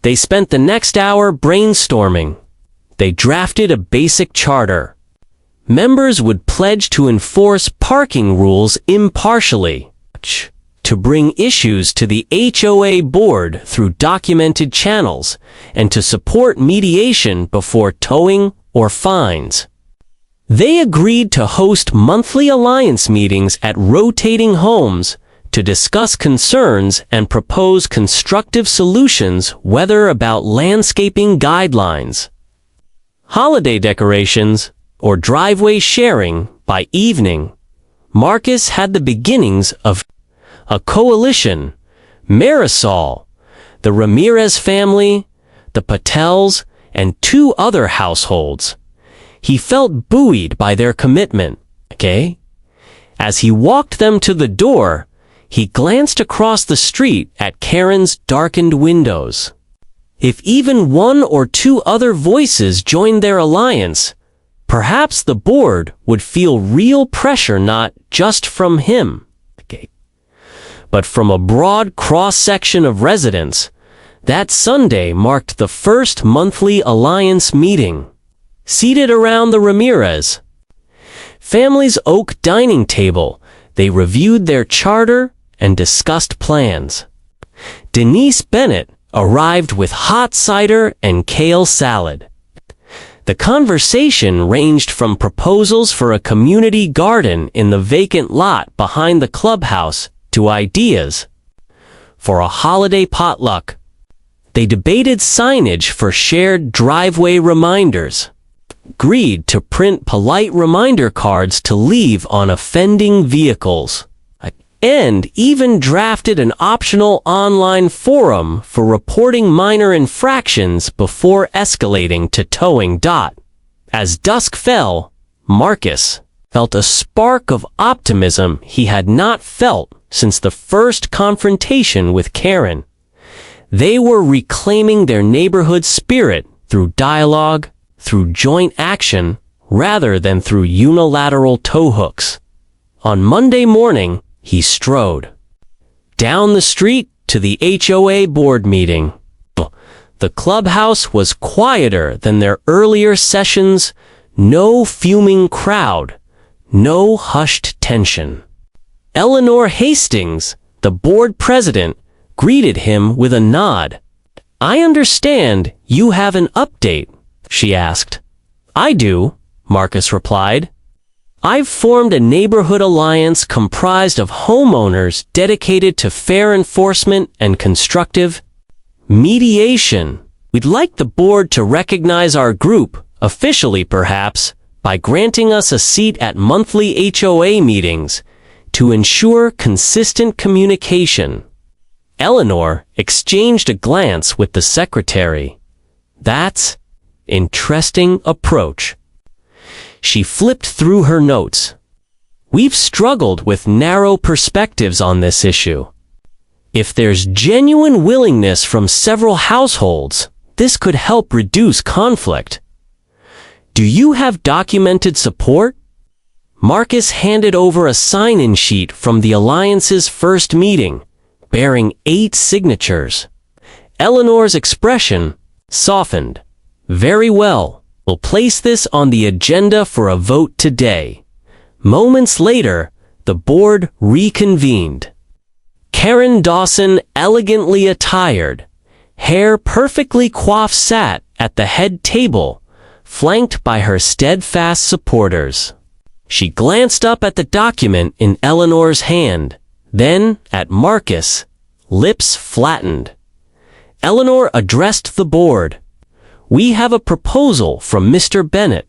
They spent the next hour brainstorming. They drafted a basic charter. Members would pledge to enforce parking rules impartially, to bring issues to the HOA board through documented channels, and to support mediation before towing or fines. They agreed to host monthly alliance meetings at rotating homes to discuss concerns and propose constructive solutions, whether about landscaping guidelines, holiday decorations, or driveway sharing. By evening, Marcus had the beginnings of a coalition. Marisol, the Ramirez family, the Patels, and 2 other households. He felt buoyed by their commitment. As he walked them to the door, he glanced across the street at Karen's darkened windows. If even 1 or 2 other voices joined their alliance, perhaps the board would feel real pressure, not just from him, but from a broad cross-section of residents. That Sunday marked the first monthly alliance meeting. Seated around the Ramirez family's oak dining table, they reviewed their charter and discussed plans. Denise Bennett, arrived with hot cider and kale salad. The conversation ranged from proposals for a community garden in the vacant lot behind the clubhouse to ideas for a holiday potluck. They debated signage for shared driveway reminders, agreed to print polite reminder cards to leave on offending vehicles, and even drafted an optional online forum for reporting minor infractions before escalating to towing. As dusk fell, Marcus felt a spark of optimism he had not felt since the first confrontation with Karen. They were reclaiming their neighborhood spirit through dialogue, through joint action, rather than through unilateral towhooks. On Monday morning, he strode down the street to the HOA board meeting. The clubhouse was quieter than their earlier sessions, no fuming crowd, no hushed tension. Eleanor Hastings, the board president, greeted him with a nod. "I understand you have an update," she asked. "I do," Marcus replied. "I've formed a neighborhood alliance comprised of homeowners dedicated to fair enforcement and constructive mediation. We'd like the board to recognize our group, officially perhaps, by granting us a seat at monthly HOA meetings to ensure consistent communication." Eleanor exchanged a glance with the secretary. "That's interesting approach." She flipped through her notes. "We've struggled with narrow perspectives on this issue. If there's genuine willingness from several households, this could help reduce conflict. Do you have documented support?" Marcus handed over a sign-in sheet from the Alliance's first meeting, bearing 8 signatures. Eleanor's expression softened. "Very well. We'll place this on the agenda for a vote today." Moments later, the board reconvened. Karen Dawson, elegantly attired, hair perfectly coiffed, sat at the head table, flanked by her steadfast supporters. She glanced up at the document in Eleanor's hand, then at Marcus, lips flattened. Eleanor addressed the board. "We have a proposal from Mr. Bennett,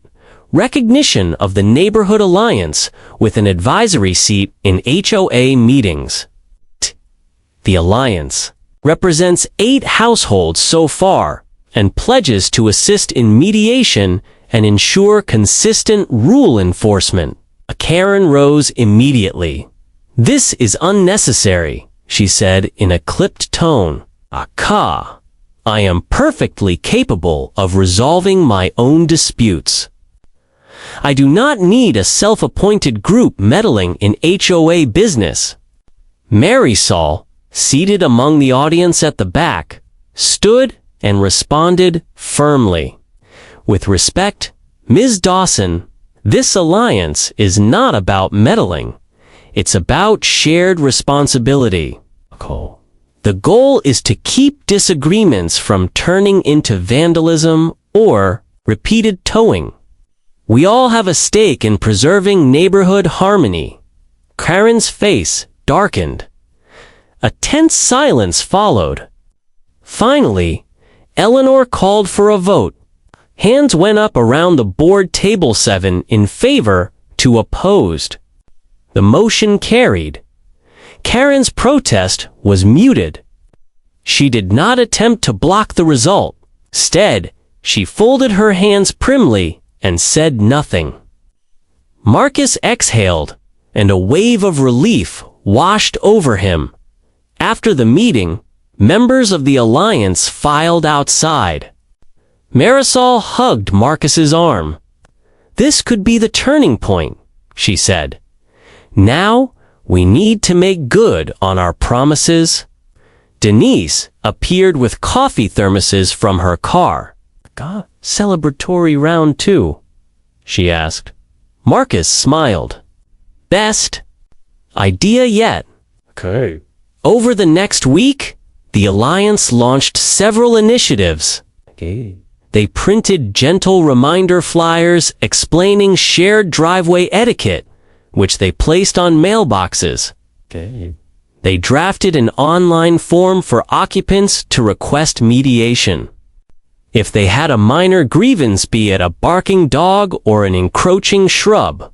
recognition of the Neighborhood Alliance with an advisory seat in HOA meetings." The Alliance represents 8 households so far and pledges to assist in mediation and ensure consistent rule enforcement. Karen rose immediately. "This is unnecessary," she said in a clipped tone. I am perfectly capable of resolving my own disputes. I do not need a self-appointed group meddling in HOA business." Marisol, seated among the audience at the back, stood and responded firmly. "With respect, Ms. Dawson, this alliance is not about meddling. It's about shared responsibility. The goal is to keep disagreements from turning into vandalism or repeated towing. We all have a stake in preserving neighborhood harmony." Karen's face darkened. A tense silence followed. Finally, Eleanor called for a vote. Hands went up around the board table, 7 in favor, 2 opposed. The motion carried. Karen's protest was muted. She did not attempt to block the result. Instead, she folded her hands primly and said nothing. Marcus exhaled, and a wave of relief washed over him. After the meeting, members of the Alliance filed outside. Marisol hugged Marcus's arm. "This could be the turning point," she said. "Now, we need to make good on our promises." Denise appeared with coffee thermoses from her car. "Celebratory round 2?" she asked. Marcus smiled. "Best idea yet." "Okay." Over the next week, the Alliance launched several initiatives. They printed gentle reminder flyers explaining shared driveway etiquette, which they placed on mailboxes. They drafted an online form for occupants to request mediation. If they had a minor grievance, be it a barking dog or an encroaching shrub,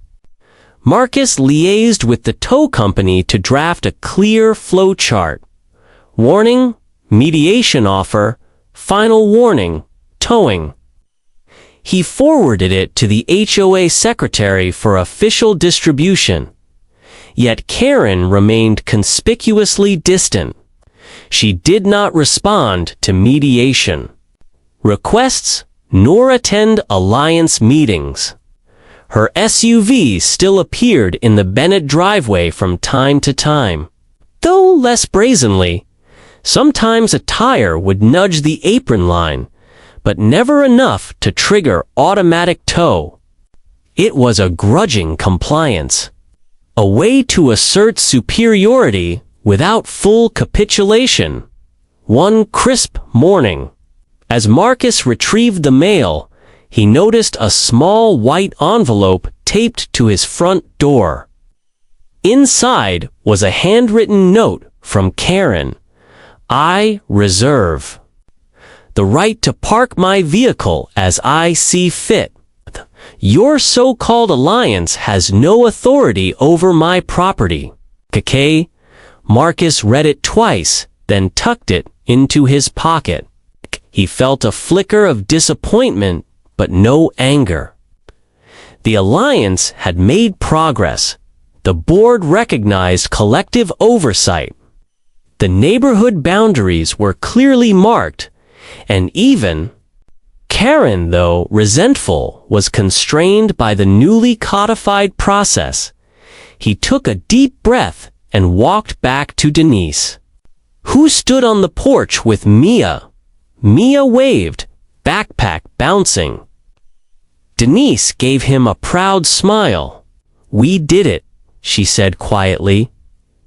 Marcus liaised with the tow company to draft a clear flow chart. Warning, mediation offer, final warning, towing. He forwarded it to the HOA secretary for official distribution. Yet Karen remained conspicuously distant. She did not respond to mediation requests nor attend Alliance meetings. Her SUV still appeared in the Bennett driveway from time to time, though less brazenly. Sometimes a tire would nudge the apron line, but never enough to trigger automatic tow. It was a grudging compliance, a way to assert superiority without full capitulation. One crisp morning, as Marcus retrieved the mail, he noticed a small white envelope taped to his front door. Inside was a handwritten note from Karen. I reserve the right to park my vehicle as I see fit. Your so-called alliance has no authority over my property. KK. Marcus read it twice, then tucked it into his pocket. He felt a flicker of disappointment, but no anger. The alliance had made progress. The board recognized collective oversight. The neighborhood boundaries were clearly marked, and even Karen, though resentful, was constrained by the newly codified process. He took a deep breath and walked back to Denise, who stood on the porch with Mia. Mia waved, backpack bouncing. Denise gave him a proud smile. We did it, she said quietly.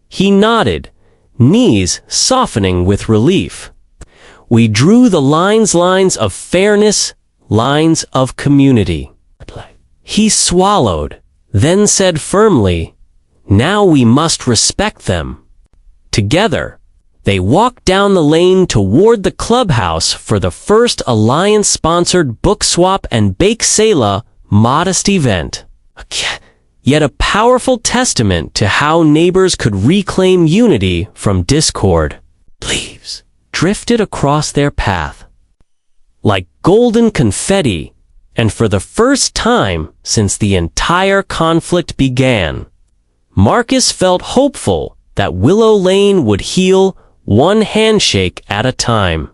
He nodded, knees softening with relief. We drew the lines of fairness, lines of community. He swallowed, then said firmly, now we must respect them. Together, they walked down the lane toward the clubhouse for the first Alliance-sponsored book swap and bake sale modest event. Yet a powerful testament to how neighbors could reclaim unity from discord. Leaves drifted across their path like golden confetti, and for the first time since the entire conflict began, Marcus felt hopeful that Willow Lane would heal one handshake at a time.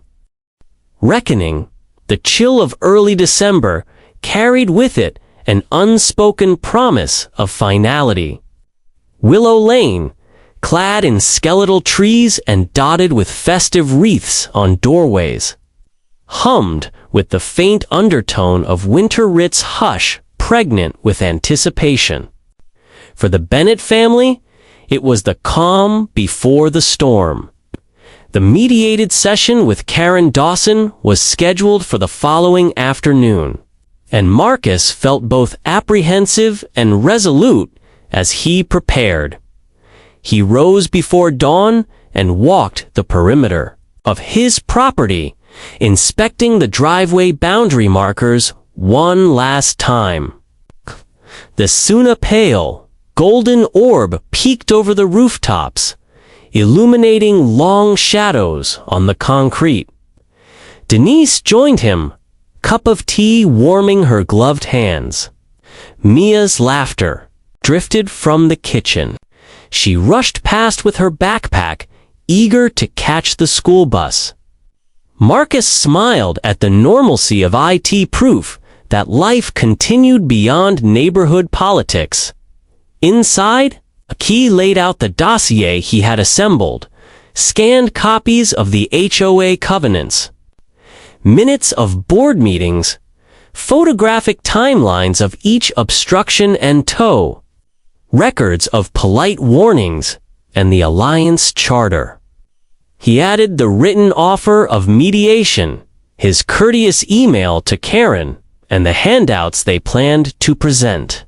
Reckoning, the chill of early December carried with it an unspoken promise of finality. Willow Lane, clad in skeletal trees and dotted with festive wreaths on doorways, hummed with the faint undertone of Winter Rit's hush, pregnant with anticipation. For the Bennett family, it was the calm before the storm. The mediated session with Karen Dawson was scheduled for the following afternoon, and Marcus felt both apprehensive and resolute as he prepared. He rose before dawn and walked the perimeter of his property, inspecting the driveway boundary markers one last time. The Suna pale, golden orb peeked over the rooftops, illuminating long shadows on the concrete. Denise joined him, cup of tea warming her gloved hands. Mia's laughter drifted from the kitchen. She rushed past with her backpack, eager to catch the school bus. Marcus smiled at the normalcy of IT proof that life continued beyond neighborhood politics. Inside, Key laid out the dossier he had assembled, scanned copies of the HOA covenants, minutes of board meetings, photographic timelines of each obstruction and tow, records of polite warnings, and the Alliance charter. He added the written offer of mediation, his courteous email to Karen, and the handouts they planned to present.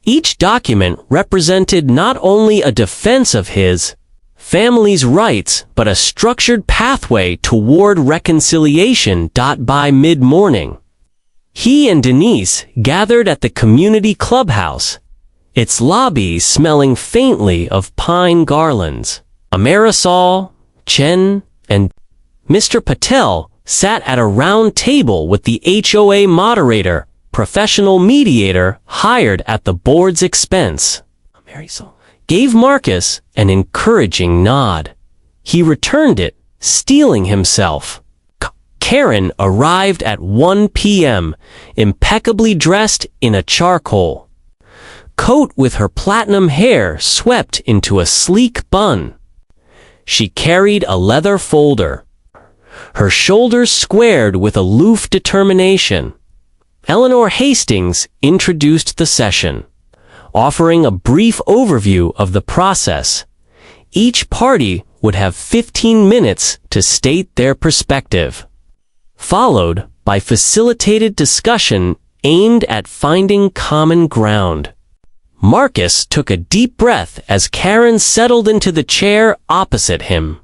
Each document represented not only a defense of his family's rights, but a structured pathway toward reconciliation. By mid-morning, he and Denise gathered at the community clubhouse, its lobby smelling faintly of pine garlands. Marisol, Chen, and Mr. Patel sat at a round table with the HOA moderator, professional mediator hired at the board's expense. Marisol gave Marcus an encouraging nod. He returned it, steeling himself. Karen arrived at 1 p.m., impeccably dressed in a charcoal coat with her platinum hair swept into a sleek bun. She carried a leather folder, her shoulders squared with aloof determination. Eleanor Hastings introduced the session, offering a brief overview of the process. Each party would have 15 minutes to state their perspective, followed by facilitated discussion aimed at finding common ground. Marcus took a deep breath as Karen settled into the chair opposite him.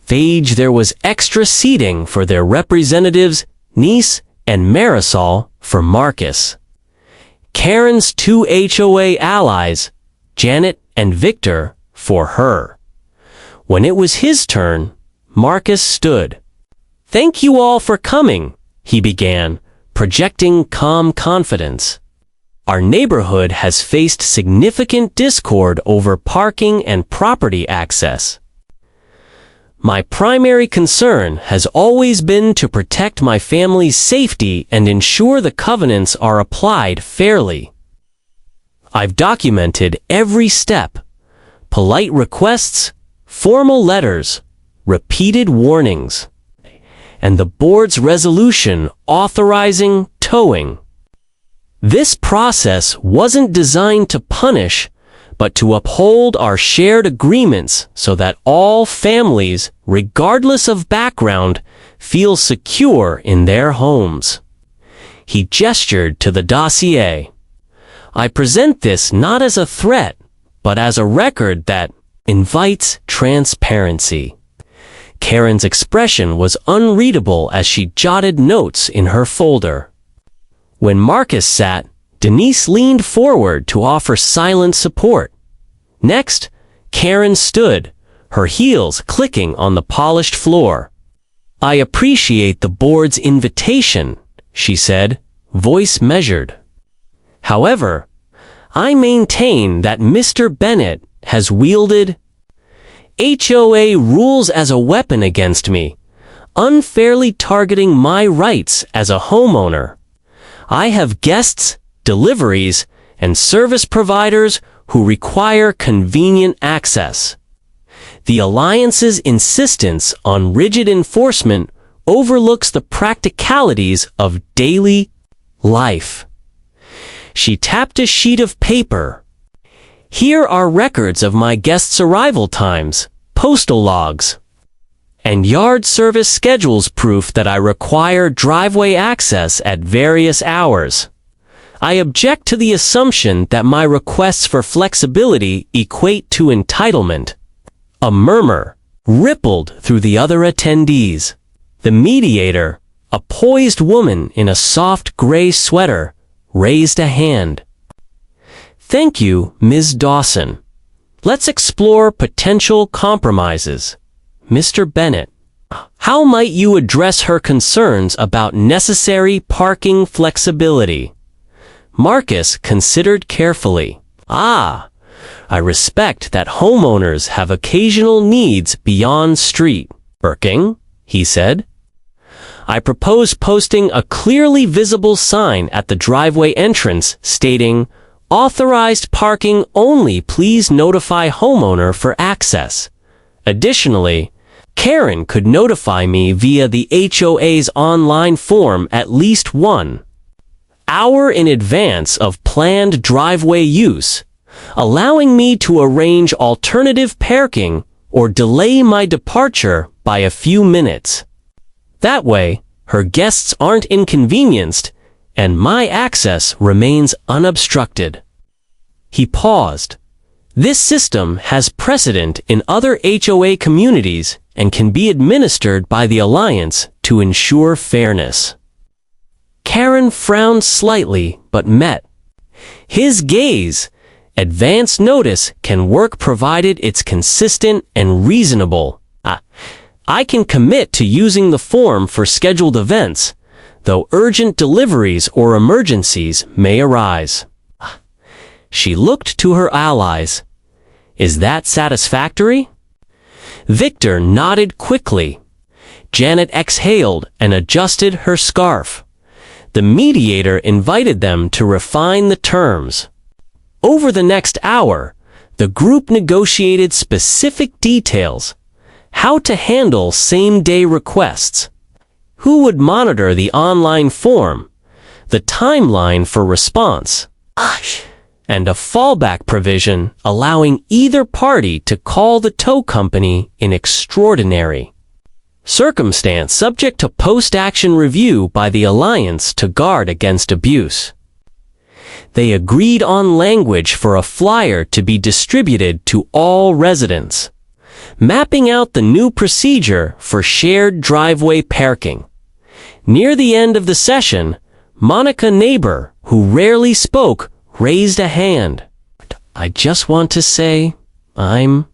There was extra seating for their representatives, Niece and Marisol, for Marcus. Karen's two HOA allies, Janet and Victor, for her. When it was his turn, Marcus stood. "Thank you all for coming," he began, projecting calm confidence. "Our neighborhood has faced significant discord over parking and property access. My primary concern has always been to protect my family's safety and ensure the covenants are applied fairly. I've documented every step: polite requests, formal letters, repeated warnings, and the board's resolution authorizing towing. This process wasn't designed to punish, but to uphold our shared agreements so that all families, regardless of background, feel secure in their homes." He gestured to the dossier. "I present this not as a threat, but as a record that invites transparency." Karen's expression was unreadable as she jotted notes in her folder. When Marcus sat, Denise leaned forward to offer silent support. Next, Karen stood, her heels clicking on the polished floor. "I appreciate the board's invitation," she said, voice measured. "However, I maintain that Mr. Bennett has wielded HOA rules as a weapon against me, unfairly targeting my rights as a homeowner. I have guests, deliveries, and service providers who require convenient access. The Alliance's insistence on rigid enforcement overlooks the practicalities of daily life." She tapped a sheet of paper. "Here are records of my guests' arrival times, postal logs, and yard service schedules, proof that I require driveway access at various hours. I object to the assumption that my requests for flexibility equate to entitlement." A murmur rippled through the other attendees. The mediator, a poised woman in a soft gray sweater, raised a hand. "Thank you, Ms. Dawson. Let's explore potential compromises. Mr. Bennett, how might you address her concerns about necessary parking flexibility?" Marcus considered carefully. I respect that homeowners have occasional needs beyond street parking," he said. "I propose posting a clearly visible sign at the driveway entrance stating, 'Authorized parking only, please notify homeowner for access.' Additionally, Karen could notify me via the HOA's online form at least 1 hour in advance of planned driveway use, allowing me to arrange alternative parking or delay my departure by a few minutes. That way, her guests aren't inconvenienced, and my access remains unobstructed." He paused. This system has precedent in other HOA communities and can be administered by the Alliance to ensure fairness. Karen frowned slightly but met his gaze. Advance notice can work provided it's consistent and reasonable. I can commit to using the form for scheduled events, though urgent deliveries or emergencies may arise. She looked to her allies. Is that satisfactory? Victor nodded quickly. Janet exhaled and adjusted her scarf. The mediator invited them to refine the terms. Over the next hour, the group negotiated specific details: how to handle same-day requests, who would monitor the online form, the timeline for response, and a fallback provision allowing either party to call the tow company in extraordinary circumstance subject to post-action review by the Alliance to guard against abuse. They agreed on language for a flyer to be distributed to all residents, mapping out the new procedure for shared driveway parking. Near the end of the session, Monica Neighbor, who rarely spoke, raised a hand. "I just want to say, I'm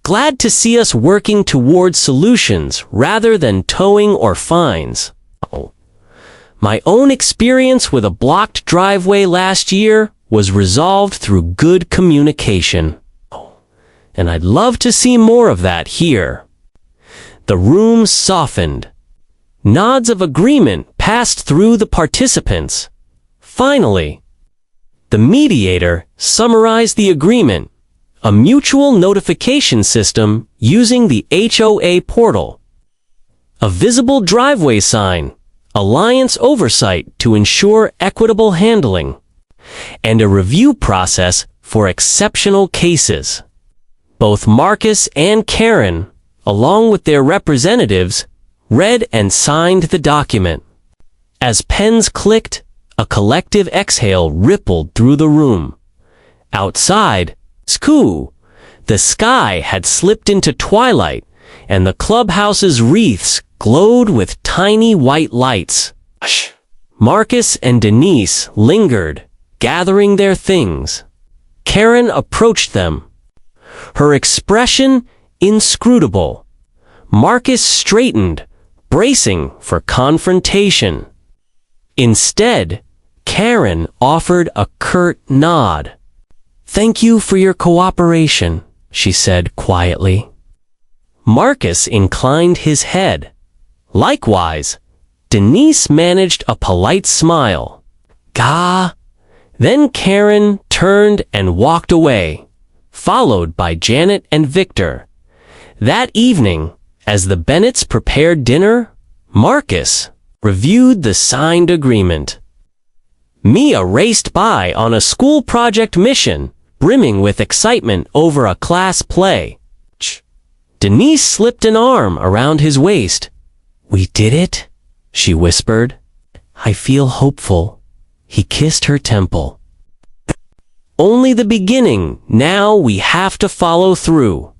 glad to see us working towards solutions rather than towing or fines. My own experience with a blocked driveway last year was resolved through good communication. And I'd love to see more of that here." The room softened. Nods of agreement passed through the participants. Finally, the mediator summarized the agreement: a mutual notification system using the HOA portal, a visible driveway sign, Alliance oversight to ensure equitable handling, and a review process for exceptional cases. Both Marcus and Karen, along with their representatives, read and signed the document. As pens clicked, a collective exhale rippled through the room. Outside, the sky had slipped into twilight, and the clubhouse's wreaths glowed with tiny white lights. Marcus and Denise lingered, gathering their things. Karen approached them, her expression inscrutable. Marcus straightened, bracing for confrontation. Instead, Karen offered a curt nod. "Thank you for your cooperation," she said quietly. Marcus inclined his head. Likewise, Denise managed a polite smile. "Gah." Then Karen turned and walked away, followed by Janet and Victor. That evening, as the Bennetts prepared dinner, Marcus reviewed the signed agreement. Mia raced by on a school project mission, brimming with excitement over a class play. Denise slipped an arm around his waist. "We did it," she whispered. "I feel hopeful." He kissed her temple. "Only the beginning. Now we have to follow through."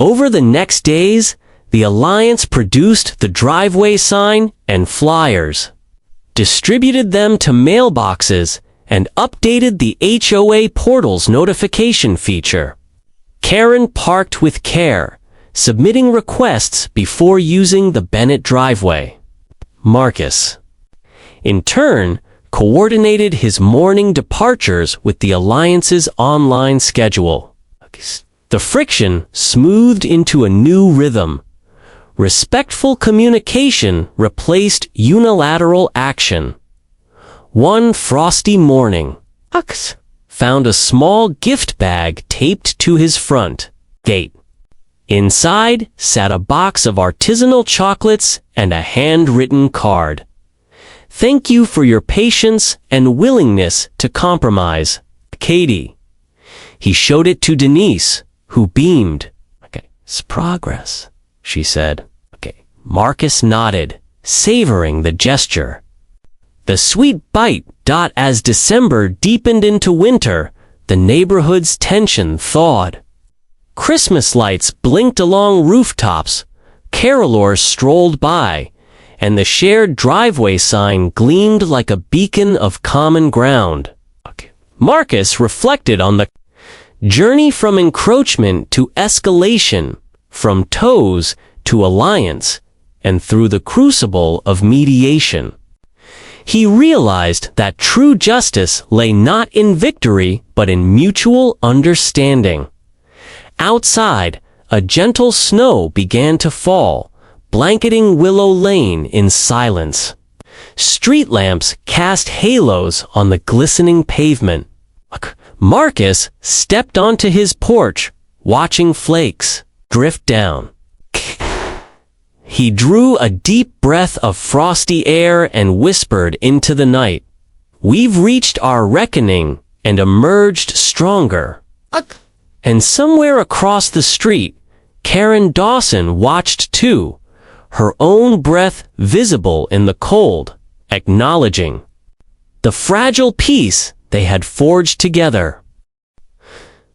Over the next days, the Alliance produced the driveway sign and flyers, distributed them to mailboxes, and updated the HOA portal's notification feature. Karen parked with care, submitting requests before using the Bennett driveway. Marcus, in turn, coordinated his morning departures with the Alliance's online schedule. The friction smoothed into a new rhythm. Respectful communication replaced unilateral action. One frosty morning, Hux found a small gift bag taped to his front gate. Inside sat a box of artisanal chocolates and a handwritten card. "Thank you for your patience and willingness to compromise, Katie." He showed it to Denise, who beamed. Progress, she said. Okay. Marcus nodded, savoring the gesture. The sweet bite. As December deepened into winter, the neighborhood's tension thawed. Christmas lights blinked along rooftops, carolers strolled by, and the shared driveway sign gleamed like a beacon of common ground. Marcus reflected on the journey from encroachment to escalation, from toes to alliance, and through the crucible of mediation. He realized that true justice lay not in victory but in mutual understanding. Outside, a gentle snow began to fall, blanketing Willow Lane in silence. Street lamps cast halos on the glistening pavement. Marcus stepped onto his porch, watching flakes drift down. He drew a deep breath of frosty air and whispered into the night, "We've reached our reckoning and emerged stronger." And somewhere across the street, Karen Dawson watched too, her own breath visible in the cold, acknowledging the fragile peace they had forged together.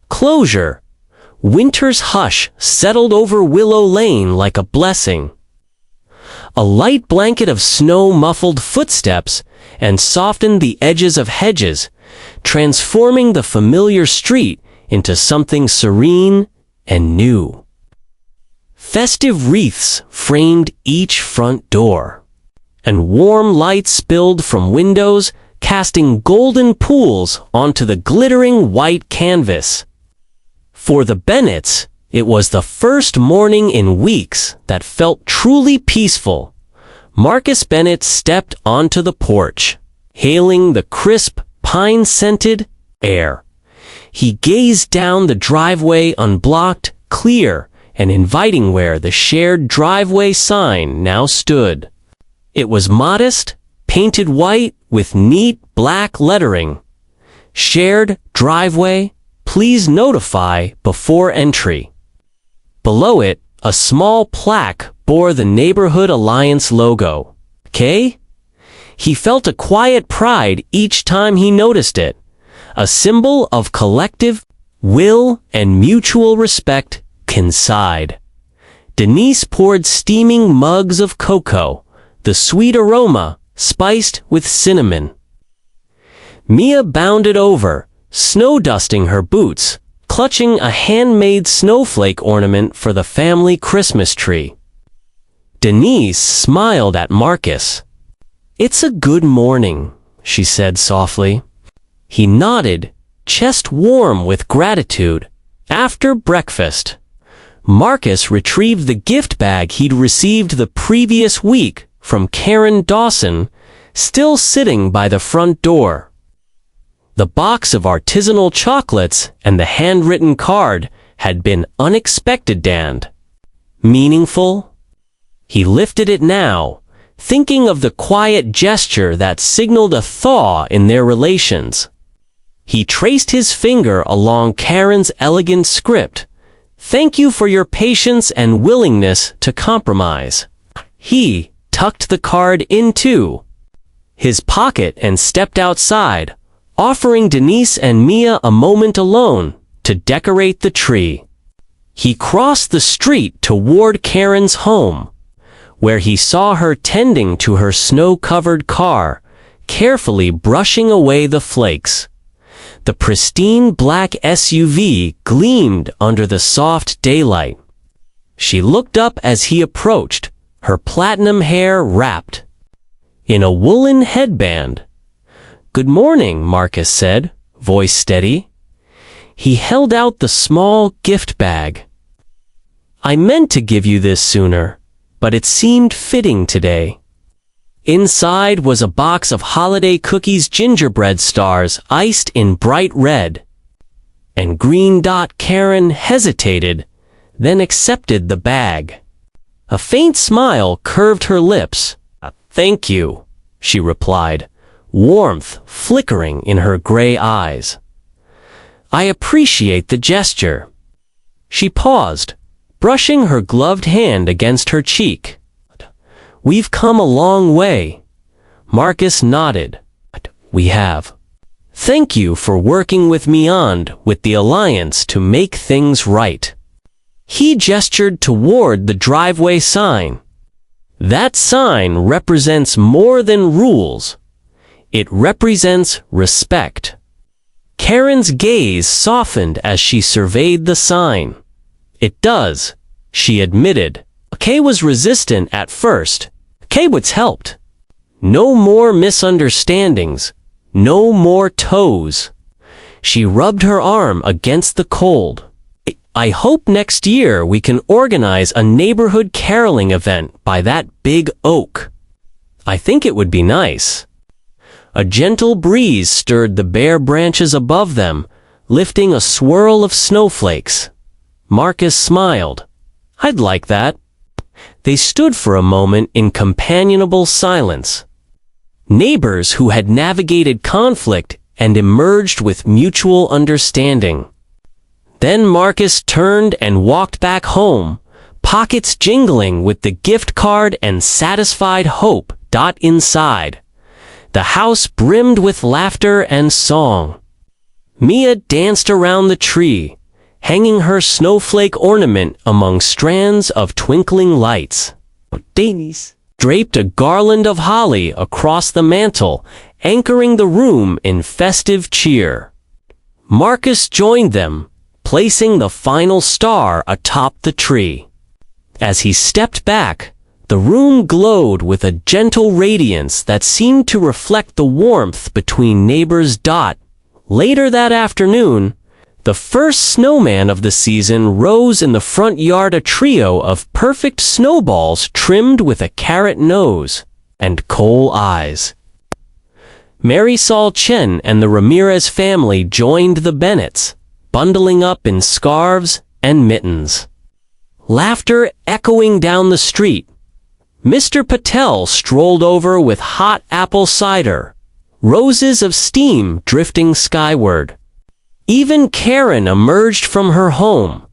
Closure. Winter's hush settled over Willow Lane like a blessing. A light blanket of snow muffled footsteps and softened the edges of hedges, transforming the familiar street into something serene and new. Festive wreaths framed each front door, and warm light spilled from windows, casting golden pools onto the glittering white canvas. For the Bennetts, it was the first morning in weeks that felt truly peaceful. Marcus Bennett stepped onto the porch, hailing the crisp, pine-scented air. He gazed down the driveway unblocked, clear, and inviting where the shared driveway sign now stood. It was modest, painted white with neat black lettering. Shared driveway, please notify before entry. Below it, a small plaque bore the Neighborhood Alliance logo. Okay? He felt a quiet pride each time he noticed it, a symbol of collective will and mutual respect coincide. Denise poured steaming mugs of cocoa, the sweet aroma spiced with cinnamon. Mia bounded over, snow dusting her boots, clutching a handmade snowflake ornament for the family Christmas tree. Denise smiled at Marcus. "It's a good morning," she said softly. He nodded, chest warm with gratitude. After breakfast, Marcus retrieved the gift bag he'd received the previous week from Karen Dawson, still sitting by the front door. The box of artisanal chocolates and the handwritten card had been unexpected and meaningful. He lifted it now, thinking of the quiet gesture that signaled a thaw in their relations. He traced his finger along Karen's elegant script. "Thank you for your patience and willingness to compromise." He tucked the card into his pocket and stepped outside, offering Denise and Mia a moment alone to decorate the tree. He crossed the street toward Karen's home, where he saw her tending to her snow-covered car, carefully brushing away the flakes. The pristine black SUV gleamed under the soft daylight. She looked up as he approached, her platinum hair wrapped in a woolen headband. "Good morning," Marcus said, voice steady. He held out the small gift bag. "I meant to give you this sooner, but it seemed fitting today." Inside was a box of holiday cookies, gingerbread stars iced in bright red and green. Karen hesitated, then accepted the bag. A faint smile curved her lips. "Thank you," she replied, warmth flickering in her gray eyes. "I appreciate the gesture." She paused, brushing her gloved hand against her cheek. "We've come a long way." Marcus nodded. "We have. Thank you for working with me with the Alliance to make things right." He gestured toward the driveway sign. "That sign represents more than rules. It represents respect." Karen's gaze softened as she surveyed the sign. "It does," she admitted. Kay was resistant at first. Kay was helped. No more misunderstandings. No more toes. She rubbed her arm against the cold. "I hope next year we can organize a neighborhood caroling event by that big oak. I think it would be nice." A gentle breeze stirred the bare branches above them, lifting a swirl of snowflakes. Marcus smiled. "I'd like that." They stood for a moment in companionable silence. Neighbors who had navigated conflict and emerged with mutual understanding. Then Marcus turned and walked back home, pockets jingling with the gift card and satisfied hope inside. The house brimmed with laughter and song. Mia danced around the tree, hanging her snowflake ornament among strands of twinkling lights. Denise draped a garland of holly across the mantel, anchoring the room in festive cheer. Marcus joined them, placing the final star atop the tree. As he stepped back, the room glowed with a gentle radiance that seemed to reflect the warmth between neighbors. Later that afternoon, the first snowman of the season rose in the front yard, a trio of perfect snowballs trimmed with a carrot nose and coal eyes. Marisol Chen and the Ramirez family joined the Bennetts, bundling up in scarves and mittens. Laughter echoing down the street. Mr. Patel strolled over with hot apple cider, roses of steam drifting skyward. Even Karen emerged from her home,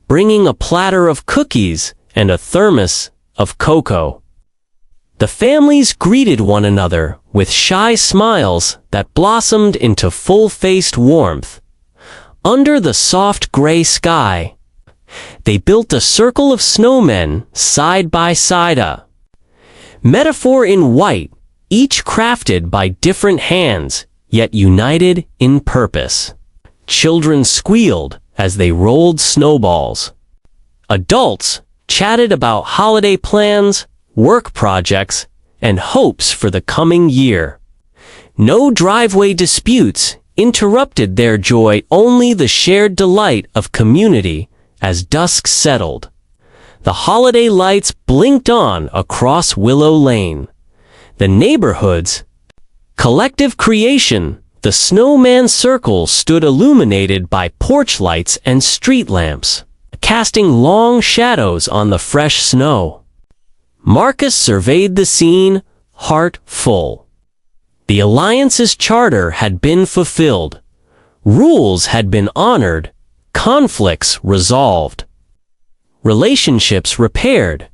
bringing a platter of cookies and a thermos of cocoa. The families greeted one another with shy smiles that blossomed into full-faced warmth. Under the soft gray sky, they built a circle of snowmen side by side. Metaphor in white, each crafted by different hands, yet united in purpose. Children squealed as they rolled snowballs. Adults chatted about holiday plans, work projects, and hopes for the coming year. No driveway disputes interrupted their joy, only the shared delight of community as dusk settled. The holiday lights blinked on across Willow Lane. The neighborhood's collective creation, the snowman circle, stood illuminated by porch lights and street lamps, casting long shadows on the fresh snow. Marcus surveyed the scene, heart full. The Alliance's charter had been fulfilled. Rules had been honored, conflicts resolved. Relationships repaired.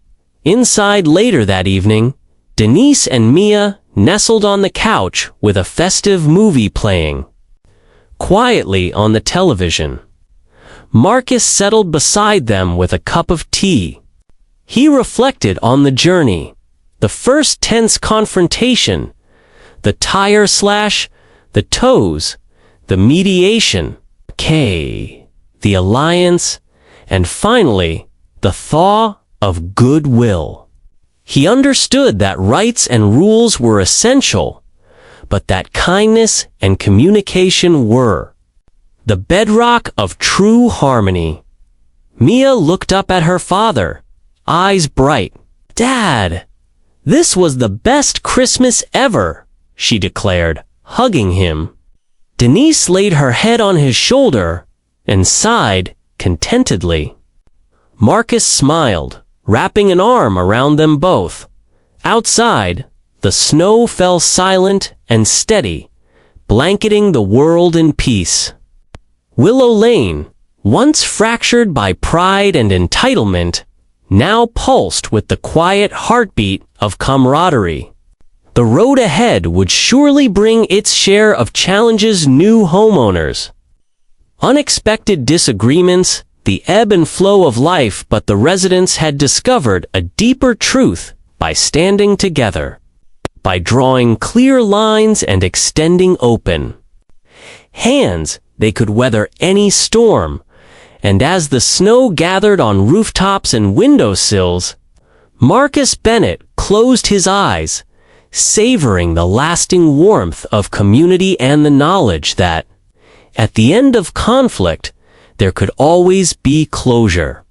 Inside later that evening, Denise and Mia nestled on the couch with a festive movie playing quietly on the television. Marcus settled beside them with a cup of tea. He reflected on the journey, the first tense confrontation, the tire slash, the toes, the mediation, the alliance, and finally, the thaw of goodwill. He understood that rights and rules were essential, but that kindness and communication were the bedrock of true harmony. Mia looked up at her father, eyes bright. "Dad, this was the best Christmas ever," she declared, hugging him. Denise laid her head on his shoulder and sighed contentedly. Marcus smiled, wrapping an arm around them both. Outside, the snow fell silent and steady, blanketing the world in peace. Willow Lane, once fractured by pride and entitlement, now pulsed with the quiet heartbeat of camaraderie. The road ahead would surely bring its share of challenges new homeowners. Unexpected disagreements, the ebb and flow of life, but the residents had discovered a deeper truth by standing together, by drawing clear lines and extending open hands. They could weather any storm, and as the snow gathered on rooftops and windowsills, Marcus Bennett closed his eyes, savoring the lasting warmth of community and the knowledge that, at the end of conflict, there could always be closure.